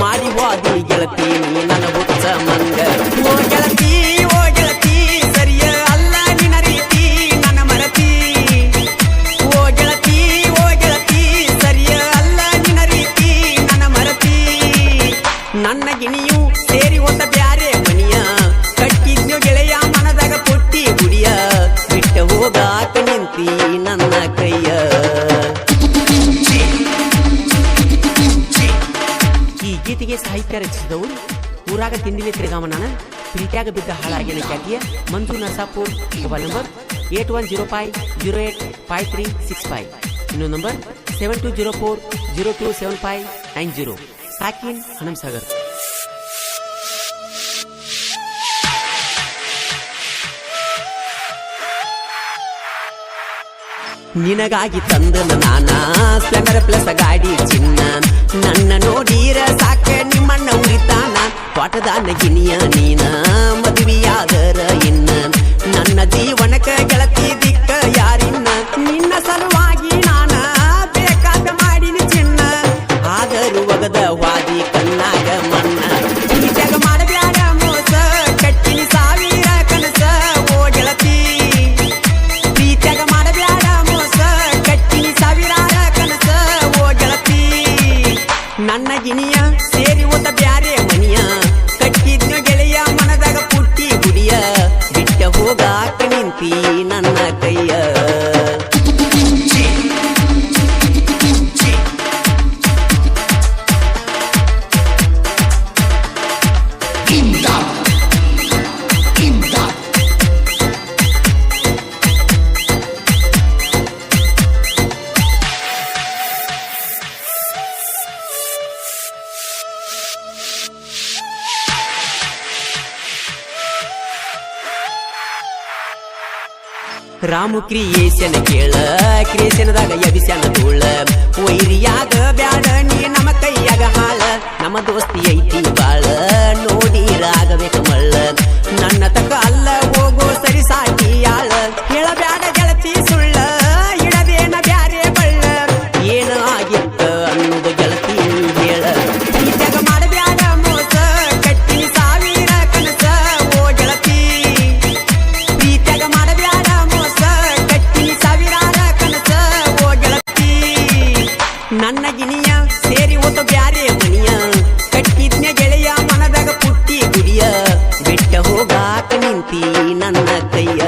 ಮಾಡಿ ಹೋದಿ ಗೆಳತಿ ನೀ ನನ್ನ ಹುಚ್ಚ ಮಂಗ ಓ ಗೆಳತಿ ಸರಿಯ ಅಲ್ಲ ನಿನ್ನ ರೀತಿ ನನ್ನ ಮರತಿ ಓ ಗೆಳತಿ ಸರಿಯ ಅಲ್ಲ ನಿನ್ನ ರೀತಿ ನನ್ನ ಮರತಿ ನನ್ನ ಗಿಣಿಯು ಸೇರಿ ಹೋದ ಬ್ಯಾರೆ ಮನಿಯ ಕಟ್ಟಿದ್ನು ಗೆಳೆಯ ಮನದಾಗ ಪುಟ್ಟಿ ಗುಡಿಯ ಬಿಟ್ಟ ಹೋಗಾಕ ನಿಂತಿ ನನ್ನ ಕೈಯ ಈ ಗೀತೆಗೆ ಸಾಹಿತ್ಯ ರಚಿಸಿದವರು ಊರಾಗ ತಿಂಡಿಲೆ ತಿರುಗಾಮನ ಪ್ರೀತಿಯಾಗ ಬಿದ್ದ ಹಾಳಾಗಿನ ಖ್ಯಾತಿಯ ಮಂಜು ನಸಾಪುರ್ ಮೊಬೈಲ್ ನಂಬರ್ 8105085365 ಇನ್ನೊಂದು ನಂಬರ್ 7204027590 ಸಾಕಿನ್ ಹನಂಸಾಗರ್. ನಿನಗಾಗಿ ತಂದನ ನಾನ ಸ್ಪ್ಲೆಂಡರ್ ಪ್ಲಸ್ ಗಾಡಿ ಚಿನ್ನ ನನ್ನ ನೋಡಿರ ಸಾಕ ನಿಮ್ಮಣ್ಣ ಉರಿತಾನ ಪಾಠದಾನ ಗಿನಿಯ ನೀನ ಮದುವೆಯಾದರ ಇನ್ನ ನನ್ನ ಜೀವನಕ ಗೆಳತಿ ದಿಕ್ಕ ಯಾರಿನ್ನ ನಿನ್ನ ಸಲುವಾಗಿ ನಾನ ಬೇಕಾದ ಮಾಡಿನಿ ಚಿನ್ನ ಆದರೂ ಒಗದ ವಾದಿ ಕಣ್ಣಾಗ ಮನ್ನ ಈ ಜಗ ಮಾಡಬ್ಯಾಡ ಮೋಸ ಕಟ್ಟಿನಿ ಸಾವಿರ ಕನಸ ಓ ಗೆಳತಿ ಪ್ರೀತ್ಯಾಗ ಮಾಡಬ್ಯಾಡ ಮೋಸ ಕಟ್ಟಿನಿ ಸಾವಿರಾರ ಕನಸ ಓ ಗೆಳತಿ ನನ್ನ ಗಿನಿಯ ಸೇರಿ ಓದ ಬ್ಯಾರೆ ಮನಿಯ ಕಟ್ಟಿದ್ನು ಗೆಳೆಯ ಮನದಾಗ ಪುಟ್ಟಿ ಗುಡಿಯ ಬಿಟ್ಟ ಹೋಗಾಕ ನಿಂತಿ ನನ್ನ ಕೈಯ ರಾಮು ಕ್ರಿಯೇಷನ್ ಕೇಳ ಕ್ರಿಯೇಷನ್ದಾಗ ಎಬಿಸ್ಯಾನ ತೋಳ ವೈರಿಯಾಗ ಬ್ಯಾಡ ನೀ ನಮ್ಮ ಕೈಯಾಗ ಹಾಳ ನಮ್ಮ ದೋಸ್ತಿ ಐತಿ ಬಾಳ ನೋಡಿರಾಗಬೇಕ ಮಳ್ಳ ನನ್ನ ತಕ ಅಲ್ಲ ಹೋಗೋ ಸರಿ ಸಾಕಿ ಯಾಳ ಹೇಳಬ್ಯಾಡ ಗೆಳತಿ ಸುಳ್ಳ ಇಡದೇನ ಬ್ಯಾರೆ ಬಳ್ಳ ಏನ ಆಗಿತ್ತ ಅನ್ನೋದು ಗೆಳತಿ ಹೇಳ ಈ ಜಗ ಮಾಡಬ್ಯಾಡ ಮೋಸ ಕಟ್ಟಿನಿ ಸಾವಿರ ಕನಸ ಓ ಗೆಳತಿ ಪ್ರೀತ್ಯಾಗ ಮಾಡಬ್ಯಾಡ ನನ್ನ ಗಿನಿಯ ಸೇರಿ ಓದ ಬ್ಯಾರೆ ಮನಿಯ ಕಟ್ಟಿದ್ನ ಗೆಳೆಯ ಮನದಾಗ ಪುಟ್ಟಿ ಗುಡಿಯ ಬಿಟ್ಟ ಹೋಗಾಕ ನಿಂತಿ ನನ್ನ ಕೈಯ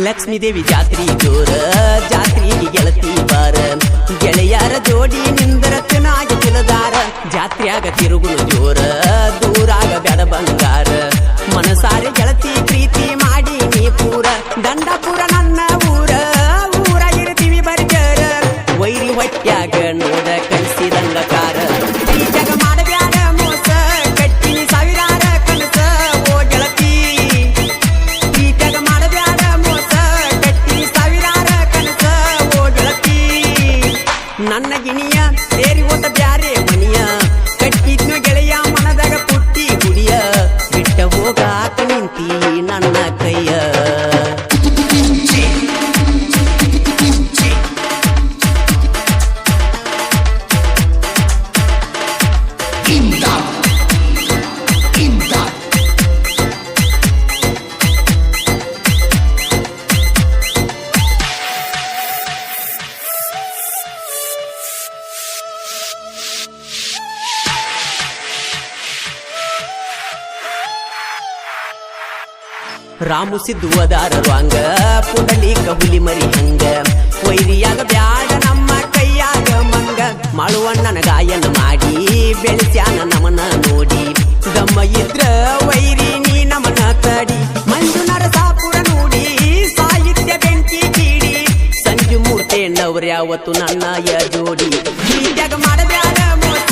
ಲಕ್ಷ್ಮೀದೇವಿ ಜಾತ್ರಿ ಜೋರ ಜಾತ್ರೆಗೆ ಗೆಳತಿ ಬಾರ ಗೆಳೆಯರ ಜೋಡಿ ನಿಂದರತನಾಗ ತಿಲದಾರ ಜಾತ್ರೆಯಾಗ ತಿರುಗುಳು ಜೋರ ದೂರಾಗ ಬ್ಯಾಡ ಬಂಗಾರ ಮನಸಾರೆ ಗೆಳತಿ ಪ್ರೀತಿ ಮಾಡಿ ನೀ ಪೂರ ದಂಡಪುರ ನನ್ನ ಊರ ಇರ್ತೀವಿ ಬರ್ಜರ ವೈರಿ ಹೊಟ್ಯಾಗ ನೋಡ ಕಳಿಸಿದಂಗ ಕಾರ ಈ ಜಗ ಮಾಡಬ್ಯಾಡ ಮೋಸ ಕಟ್ಟಿನಿ ಸಾವಿರಾರ ಕನಸ ಓ ಗೆಳತಿ ಪ್ರೀತ್ಯಾಗ ಮಾಡಬ್ಯಾಡ ಮೋಸ ಕಟ್ಟಿನಿ ಸಾವಿರಾರ ಕನಸ ಓ ಗೆಳತಿ ನನ್ನ ಗಿಣಿಯ ಸೇರಿ ಓದ ಬ್ಯಾರೆ ಮನಿಯ ಕಟ್ಟಿದ್ನು ಗೆಳೆಯ ಮನದಾಗ ಪುಟ್ಟಿ ಗುಡಿಯ ಬಿಟ್ಟ ಹೋಗಾಕ ನಿಂತಿ ನನ್ನ ಕೈಯ ರಾಮು ಸಿದ್ದು ಅದಾರ ವಾಂಗ ಪುಂಡಲೀಕ ಹುಲಿ ಮರಿ ಹಂಗ ವೈರಿಯಾಗ ಬ್ಯಾಡ ನಮ್ಮ ಕೈಯಾಗ ಮಂಗ ಮಾಳುವಣ್ಣನ ಗಾಯನ ಮಾಡಿ ಬೆಳೆಸ್ಯಾನ ನಮನ ನೋಡಿ ದಮ್ಮ ಇದ್ರ ವೈರಿ ನೀ ನಮನ ತಡಿ ಇದ್ದವ್ರ ಯಾವತ್ತು ನನ್ನಯ ಜೋಡಿ ಪ್ರೀತ್ಯಾಗ ಮಾಡಬ್ಯಾಡ ಮೋಸ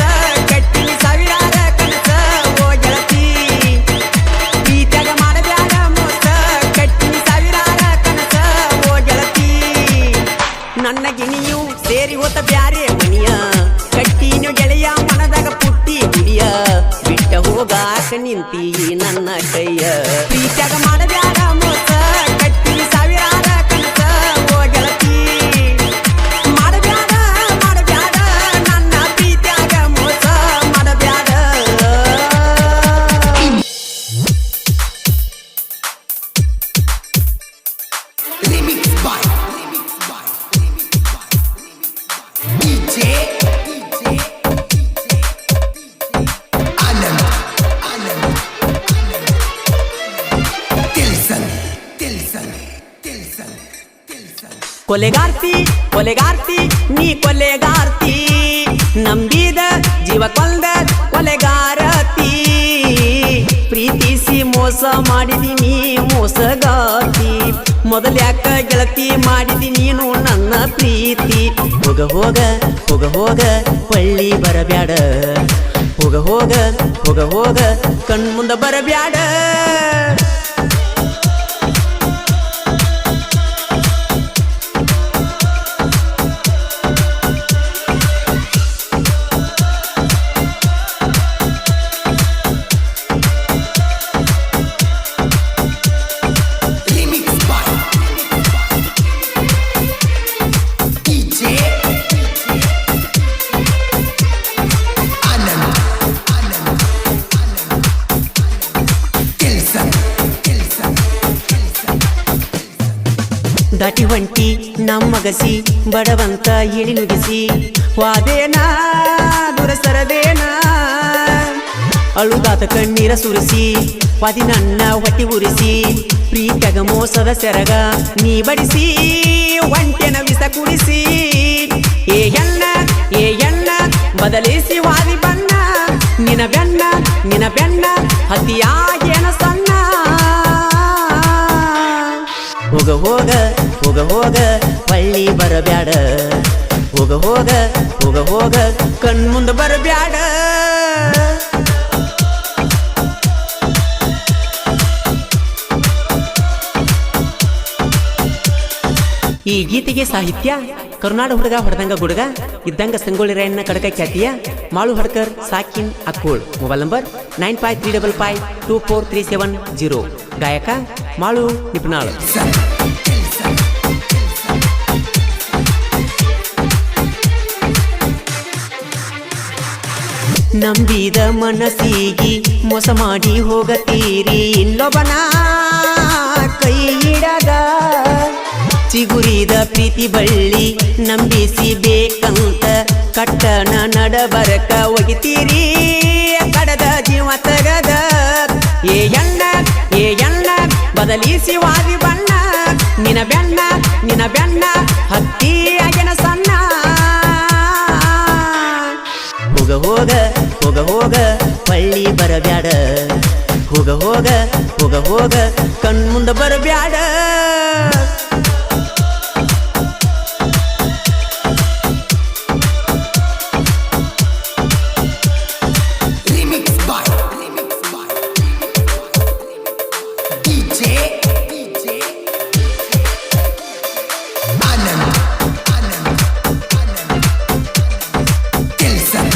ಕಟ್ಟಿನಿ ಸಾವಿರಾರ ಕನಸ ಓ ಗೆಳತಿ ಪ್ರೀತ್ಯಾಗ ಮಾಡಬ್ಯಾಡ ಮೋಸ ಕಟ್ಟಿನಿ ಸಾವಿರಾರ ಕನಸ ಓ ಗೆಳತಿ ನನ್ನ ಗಿಣಿಯು ಸೇರಿ ಹೋತ ಬ್ಯಾರೆ ಮನಿಯ ಕಟ್ಟಿನ ಗೆಳೆಯ ಮನದಾಗ ಪುಟ್ಟಿ ಗುಡಿಯ ಬಿಟ್ಟ ಹೋಗಾಕ ನಿಂತಿ ನನ್ನ ಕೈಯ ಪ್ರೀತ್ಯಾಗ ಮಾಡಬ್ಯಾಡ ಮೋಸ ಕಟ್ಟಿನಿ ಸಾವಿರಾರ ಕನಸ ಓ ಗೆಳತಿ ಮಾಡಬ್ಯಾಡ ಮಾಡಬ್ಯಾಡ ನನ್ನ ಪ್ರೀತ್ಯಾಗ ಮೋಸ ಮಾಡಬ್ಯಾಡ Remix by DJ Anand Tilson ಕೊಲೆಗಾರ್ತಿ ಕೊಲೆಗಾರ್ತಿ ನೀ ಕೊಲೆಗಾರ್ತಿ ನಂಬಿದ ಜೀವ ಕೊಂದ ಕೊಲೆಗಾರತಿ ಪ್ರೀತಿಸಿ ಮೋಸ ಮಾಡಿದಿನಿ ಮೋಸಗಾತಿ ಮೊದಲ್ಯಾಕ ಗೆಳತಿ ಮಾಡಿದಿ ನೀನು ನನ್ನ ಪ್ರೀತಿ ಹೋಗ ಹೋಗ ಹೋಗ ಹೋಗ ಪಳ್ಳಿ ಬರಬ್ಯಾಡ ಹೋಗ ಹೋಗ ಹೋಗ ಹೋಗ ಕಣ್ಮುಂದ ಬರಬ್ಯಾಡ Remix by DJ Anand Tilson ದಾಟಿ ಹೊಂಟಿ ನಮ್ಮಗಸಿ ಬಡವಂತ ಇಳಿ ನುಗಿಸಿ ವಾದೇನಾ ದುರ ಸರದೇನಾ ಅಳುದಾತ ಕಣ್ಣೀರ ಸುರಿಸಿ ವಾದಿ ನನ್ನ ಹೊಟ್ಟಿ ಉರಿಸಿ ಪ್ರೀತ್ಯಾಗ ಮೋಸದ ಸೆರಗ ನೀ ಬಡಿಸಿ ಒಂಟೆನ ವಿಸ ಕುಡಿಸಿ ಏ ಎಣ್ಣ ಬದಲಿಸಿ ವಾದಿ ಬಣ್ಣ ನಿನ ಬೆಣ್ಣ ಹತಿಯಾಗೇನ ಸಣ್ಣ ಹೋಗ ಹೋಗ ಹೋಗ ಹೋಗ ಪಳ್ಳಿ ಬರಬ್ಯಾಡ ಹೋಗ ಹೋಗ ಹೋಗ ಹೋಗ ಕಣ್ಮುಂದ ಬರಬ್ಯಾಡ ಈ ಗೀತೆಗೆ ಸಾಹಿತ್ಯ ಕರುನಾಡ ಹುಡುಗ ಹೊಡೆದಂಗ ಗುಡುಗ ಇದ್ದಂಗ ಸಂಗೊಳ್ಳಿ ರಾಯಣ್ಣ ಕಡಕ ಖ್ಯಾತಿಯ ಮಾಳು ಹಡ್ಕರ್ ಸಾಕಿನ್ ಅಕ್ಕೋಳ್ ಮೊಬೈಲ್ ನಂಬರ್ 9535524370 ಗಾಯಕ ಮಾಳು ನಿಪುಣಾಳ್ ನಂಬಿದ ಮನಸ್ಸಿಗಿ ಮೋಸ ಮಾಡಿ ಹೋಗತೀರಿ ಇನ್ನೊಬ್ಬನ ಕೈ ಹಿಡದ ಚಿಗುರಿದ ಪ್ರೀತಿ ಬಳ್ಳಿ ನಂಬಿಸಿ ಬೇಕಂತ ಕಟ್ಟನ ನಡಬರಕ ಒಗಿತೀರಿ ಕಡದ ಜೀವ ತಗದ ಏ ಎಣ್ಣ ಬದಲಿಸಿ ವಾದಿ ಬಣ್ಣ ನಿನ ಬೆಣ್ಣ ಹತ್ತಿ ಆಗನ ಸಣ್ಣ ಹೋಗ ಹೋಗ ಹೋಗ ಹೋಗ ಪಳ್ಳಿ ಬರಬ್ಯಾಡ ಹೋಗ ಹೋಗ ಹೋಗ ಹೋಗ ಕಣ್ಮುಂದ ಬರಬ್ಯಾಡ Remix by DJ Anand Tilson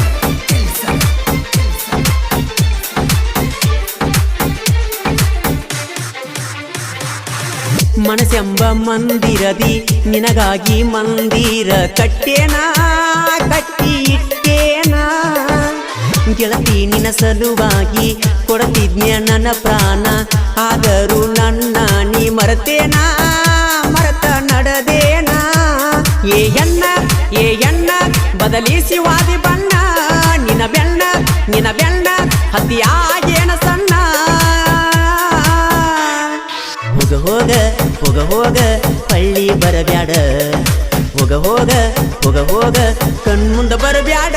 ಮನಸ್ಸೆಂಬ ಮಂದಿರದಿ ನಿನಗಾಗಿ ಮಂದಿರ ಕಟ್ಟೇನಾ ಕಟ್ಟಿ ಇಟ್ಟೇನಾ ಗೆಳತಿ ನಿನ್ನ ಸಲುವಾಗಿ ಕೊಡತಿದ್ನ್ಯ ನನ್ನ ಪ್ರಾಣ ಆದರೂ ನನ್ನ ನೀ ಮರೆತೇನಾ ಮರೆತ ನಡೆದೇನಾ ಏ ಎಣ್ಣ ಬದಲಿಸಿ ವಾದಿ ಬಣ್ಣ ನಿನ ಬೆಣ್ಣ ಹತಿಯಾಗೇನ ಸಣ್ಣ ಹೋಗ ಹೋಗ ಹೋಗ ಹೋಗ ಪಳ್ಳಿ ಬರಬ್ಯಾಡ ಹೋಗ ಹೋಗ ಹೋಗ ಹೋಗ ಕಣ್ಮುಂದ ಬರಬ್ಯಾಡ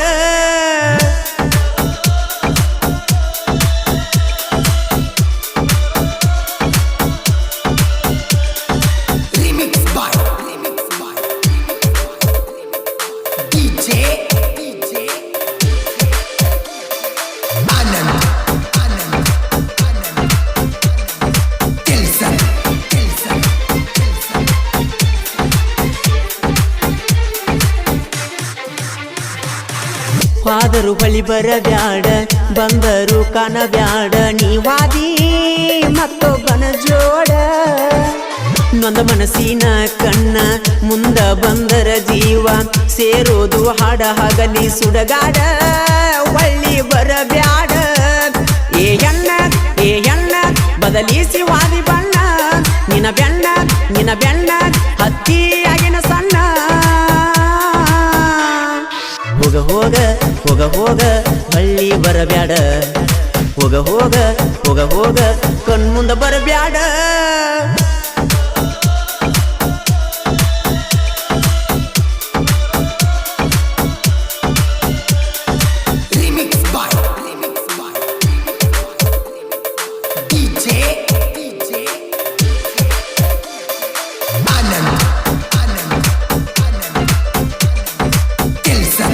Remix by ಆದರೂ ಬಳಿ ಬರಬ್ಯಾಡ ಬಂದರು ಕಾಣಬ್ಯಾಡ ನೀವಾದಿ ಮತ್ತೊಬ್ಬನ ಜೋಡ ನೊಂದ ಮನಸ್ಸಿನ ಕಣ್ಣ ಮುಂದ ಬಂದರ ಜೀವ ಸೇರೋದು ಹಾಡ ಹಗಲಿ ಸುಡಗಾಡ ಒಳ್ಳಿ ಬರಬ್ಯಾಡ ಏ ಎಣ್ಣ ಬದಲಿಸಿ ವಾದಿ ಬಣ್ಣ ನಿನ ಬೆಣ್ಣ ಹತ್ತಿಯಾಗಿನ ಸಣ್ಣ ಹೋಗ ಹಳ್ಳಿ ಬರಬ್ಯಾಡ ಹೋಗ ಕಣ್ಮುಂದ ಬರಬ್ಯಾಡ Remix by DJ Anand Kelsa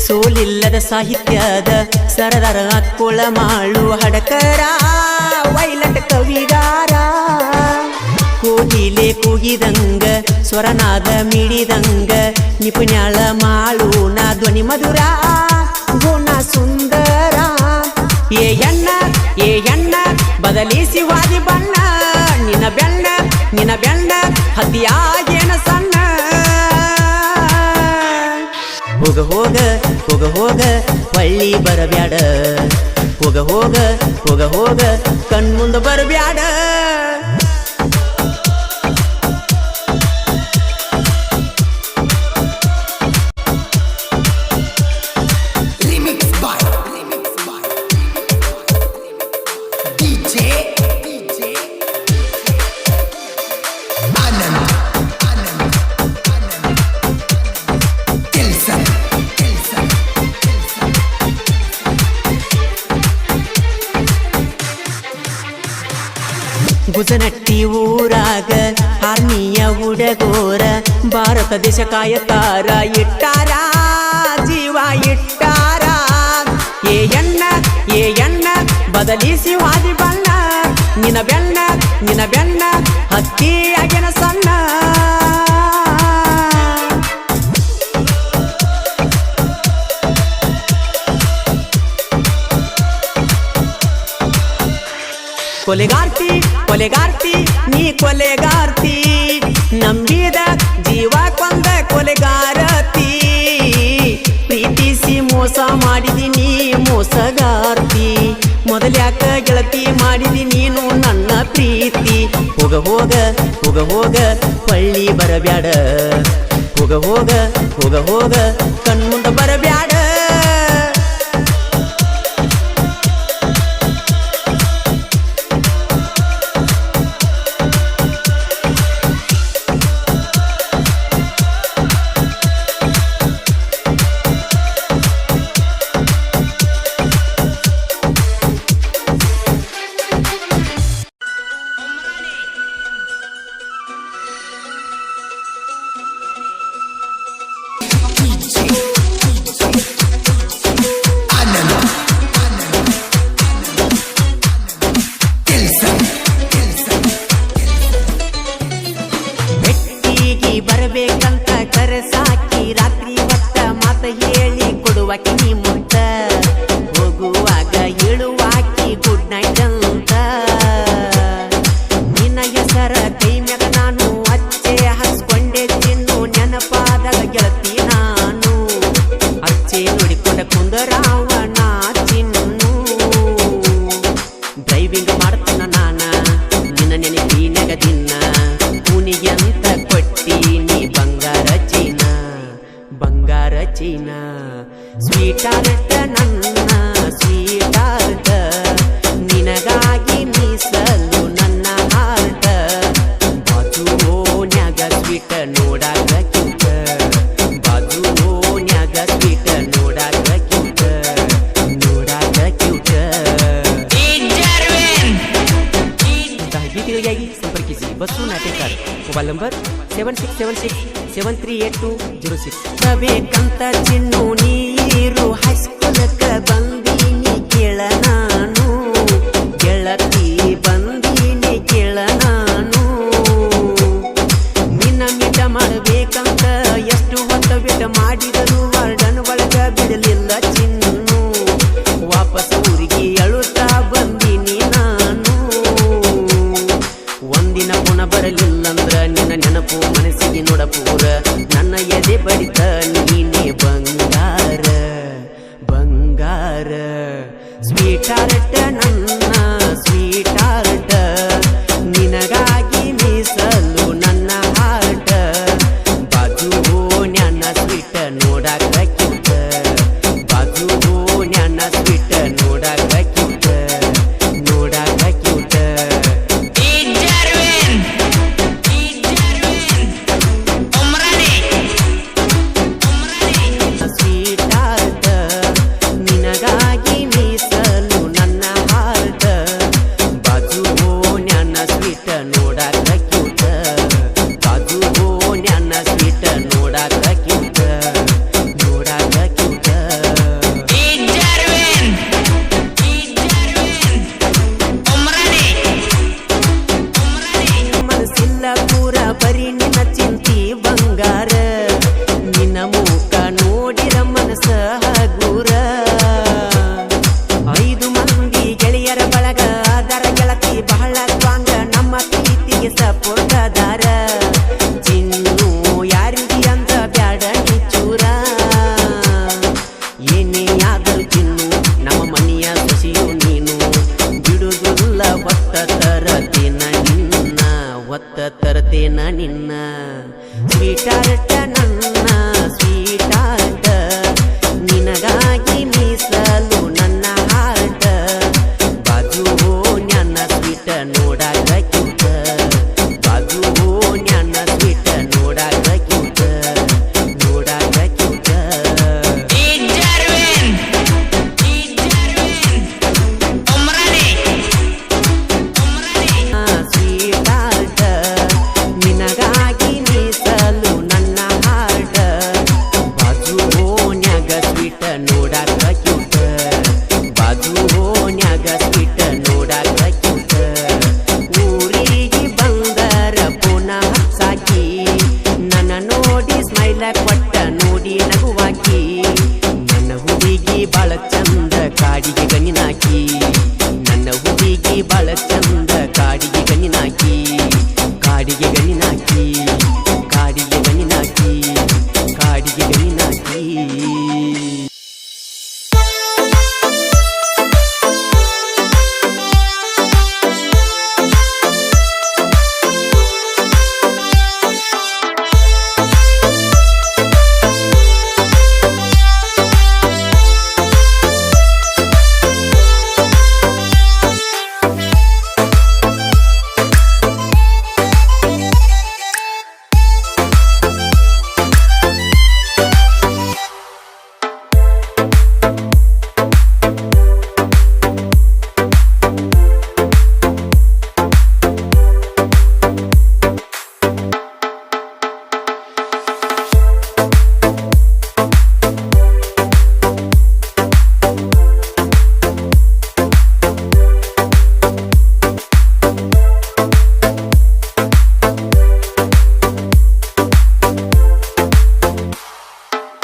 ಸೋಲಿಲ್ಲದ ಸಾಹಿತ್ಯದ ಸರದಾರ ಅಕ್ಕೋಳ ಮಾಳು ಹಡಕರ ವೈಲಟ್ ಕವಿಗಾರ ಕೋಗಿಲೆ ಕೂಗಿದಂಗ ಸ್ವರನಾದ ಮಿಡಿದಂಗ ನಿಪುಣ್ಯಾಳ ಮಾಳು ನಾ ಧ್ವನಿ ಮಧುರ ಗುಣ ಸುಂದರ ಏ ಎಣ್ಣ ಬದಲಿಸಿ ವಾದಿ ಬಣ್ಣ ನಿನ ಬೆಣ್ಣ ಹತಿಯಾಗೇನ ಸಣ್ಣ ಹೋಗ ಹೊಳ್ಳಿ ಬರಬ್ಯಾಡ ಹೋಗ ಕಣ್ಮುಂದ ಬರಬ್ಯಾಡ Remix by DJ Anand Kelsa Gujanatti ಊರಾಗ ಆರ್ಮಿಯ ಹುಡುಗೋರ ಭಾರತ ದೇಶ ಕಾಯತಾರ ಇಟ್ಟಾರ ಜೀವ ಇಟ್ಟಾರ ಏ ಎಣ್ಣ ಬದಲಿಸಿ ವಾದಿ ಬಣ್ಣ ನಿನ ಬೆಣ್ಣ ಹತ್ತಿಯಾಗಿನ ಸಣ್ಣ ಕೊಲೆಗಾರ್ತಿ ನೀ ಕೊಲೆಗಾರ್ತಿ ನಂಬಿದ ಜೀವ ಕೊಂದ ಕೊಲೆಗಾರತಿ ಪ್ರೀತಿಸಿ ಮೋಸ ಮಾಡಿದಿ ನೀ ಮೋಸಗಾರ್ತಿ ಮೊದಲ್ಯಾಕ ಗೆಳತಿ ಮಾಡಿದಿ ನೀನು ನನ್ನ ಪ್ರೀತಿ ಹೋಗ ಪಳ್ಳಿ ಬರಬ್ಯಾಡ ಹೋಗ ಕಣ್ಮುಂದ ಬರಬ್ಯಾಡ ಬರಬೇಕಂತ ಕರೆಸಾಕಿ ರಾತ್ರಿ ಹೊತ್ತ ಮಾತ ಹೇಳಿ ಕೊಡುವಾಕಿ ನೀ ಮುತ್ತ ಹೋಗುವಾಗ ಹೇಳುವಾಕಿ ಗುಡ್ ನೈಟ್ ಅಂತ ನಿನ್ನ ಹೆಸರ ಕೈ ಮ್ಯಾಗ ನಾನು ಅಚ್ಚೆ ಹಸ್ಕೊಂಡೆ ತಿನ್ನು ನೆನಪಾದಾಗ ಗೆಳತಿ ನಾನು ಅಚ್ಚೆ ನೋಡಿಕೊಂಡ ಕುಂದರಾವ ನಾ ಚಿನ್ನು ಡ್ರೈವಿಂಗ್ ಮಾಡ್ತಾನ ನಾನ ನಿನ್ನ ನೆನಪಿನಾಗ ದಿನ ಕೂನಿಗೆಂತ ಕೊಟ್ಟೀನಿ ಬಂಗಾರ ಚೀನಾ ಸ್ವೀಟ್ ಆರ್ಟ್ ನನ್ನ ಸ್ವೀಟ್ ಆರ್ಟ್ ನಿನಗಾಗಿ ಮೀಸಲು ನನ್ನ ಹಾರ್ಟ್ ಬಾಜು ಓನ್ಯಾಗ ಸ್ವೀಟ್ ನೋಡಾಕ ಕ್ಯೂಟ್ ಬಾಜು ಓನ್ಯಾಗ ಸ್ವೀಟ್ ನೋಡಾಕ ಕ್ಯೂಟ್ ಗೀತೆಗಳಿಗಾಗಿ ಸಂಪರ್ಕಿಸಿ ಬಸ್ಸು ನಾಟಕಕಾರ ಮೊಬೈಲ್ ನಂಬರ್ 7676738206 ಬೇಕಂತ ಚಿನ್ನು ನೀರು ಹೈಸ್ಕೂಲಕ್ಕ ಬಂದೀನಿ ಕೇಳ ನಾನು ಗೆಳತಿ ಬಂದೀನಿ ಕೇಳ ನಾನು ಆರ್ಟ್ ನನ್ನ ಸ್ವೀಟ್ ಆರ್ಟ್ ನಿನಗಾಗಿ ಮೀಸಲು ನನ್ನ ಹಾರ್ಟ್ ಬಾಜು ನ್ಯಾನ ಸ್ವೀಟ್ ನೋಡಾಕ ಕ್ಯೂಟ್ ಬಾಜು ನ್ಯಾನ ಸ್ವೀಟ್ ನೋಡಾಕ ಕ್ಯೂಟ್ ನೋಡಾಕ ಕ್ಯೂಟ್ ಸ್ವೀಟ್ ಆರ್ಟ್ ನಿನಗಾಗಿ ಮೀಸಲು ನನ್ನ ಹಾರ್ಟ್ ಬಾಜು ನ್ಯಾನ ಸ್ವೀಟ್ ನೋಡಾಕ ಕ್ಯೂಟ್ ಬಾಜು ನ್ಯಾನ ಸ್ವೀಟ್ ನೋಡಾಕ ಕ್ಯೂಟ್ ನೋಡಾಕ ಕ್ಯೂಟ್ ಮನಸ್ಸಿಲ್ಲ ಪೂರ ಬರೀ ನಿನ್ನ ಚಿಂತಿ ಬಂಗಾರ ನಿನ್ನ ಮೂಕ ನೋಡಿರ ಮನಸ್ಸ ಹಗೂರ 5 ಮಂದಿ ಗೆಳೆಯರ ಬಳಗ ಅದರ ಗೆಳತಿ ಬಹಳ ಸ್ವಾಂಗ ನಮ್ಮ ಪ್ರೀತಿಗೆ ಸಪೋರ್ಟ್ ಅದಾರ ಚಿನ್ನು ಯಾರಿಗೆ ಅಂತ ಬ್ಯಾಡ ನೀ ಚೂರ ಏನೇ ಆದರೂ ಚಿನ್ನು ನಮ್ಮ ಮನೆಯ ಸೊಸೆಯು ನೀನು ಬಿಡುವುದಿಲ್ಲ ಒತ್ತ ತರತೇನ ನಿನ್ನ ಸ್ವೀಟ್ ಆರ್ಟ್ ನನ್ನ ಸ್ವೀಟ್ ಆರ್ಟ್ ನಿನಗಾಗಿ ಮೀಸಲು ನನ್ನ ಹಾರ್ಟ್ ಬಾಜು ನ್ಯಾನ ಸ್ವೀಟ್ ನೋಡಾಕ ಕ್ಯೂಟ್ ಬಾಜು ನ್ಯಾನ ಸ್ವೀಟ್ ನೋಡಾಕ ಕ್ಯೂಟ್ ನೋಡಾಕ ಕ್ಯೂಟ್ ಸ್ವೀಟ್ ಆರ್ಟ್ ನಿನಗಾಗಿ ಮೀಸಲು ನನ್ನ ಹಾರ್ಟ್ ಬಾಜು ನ್ಯಾಗ ಸ್ವೀಟ್ ನೋಡಾಕ ಕ್ಯೂಟ್ ಬಾಜು ನ್ಯಾಗ ಸ್ವೀಟ್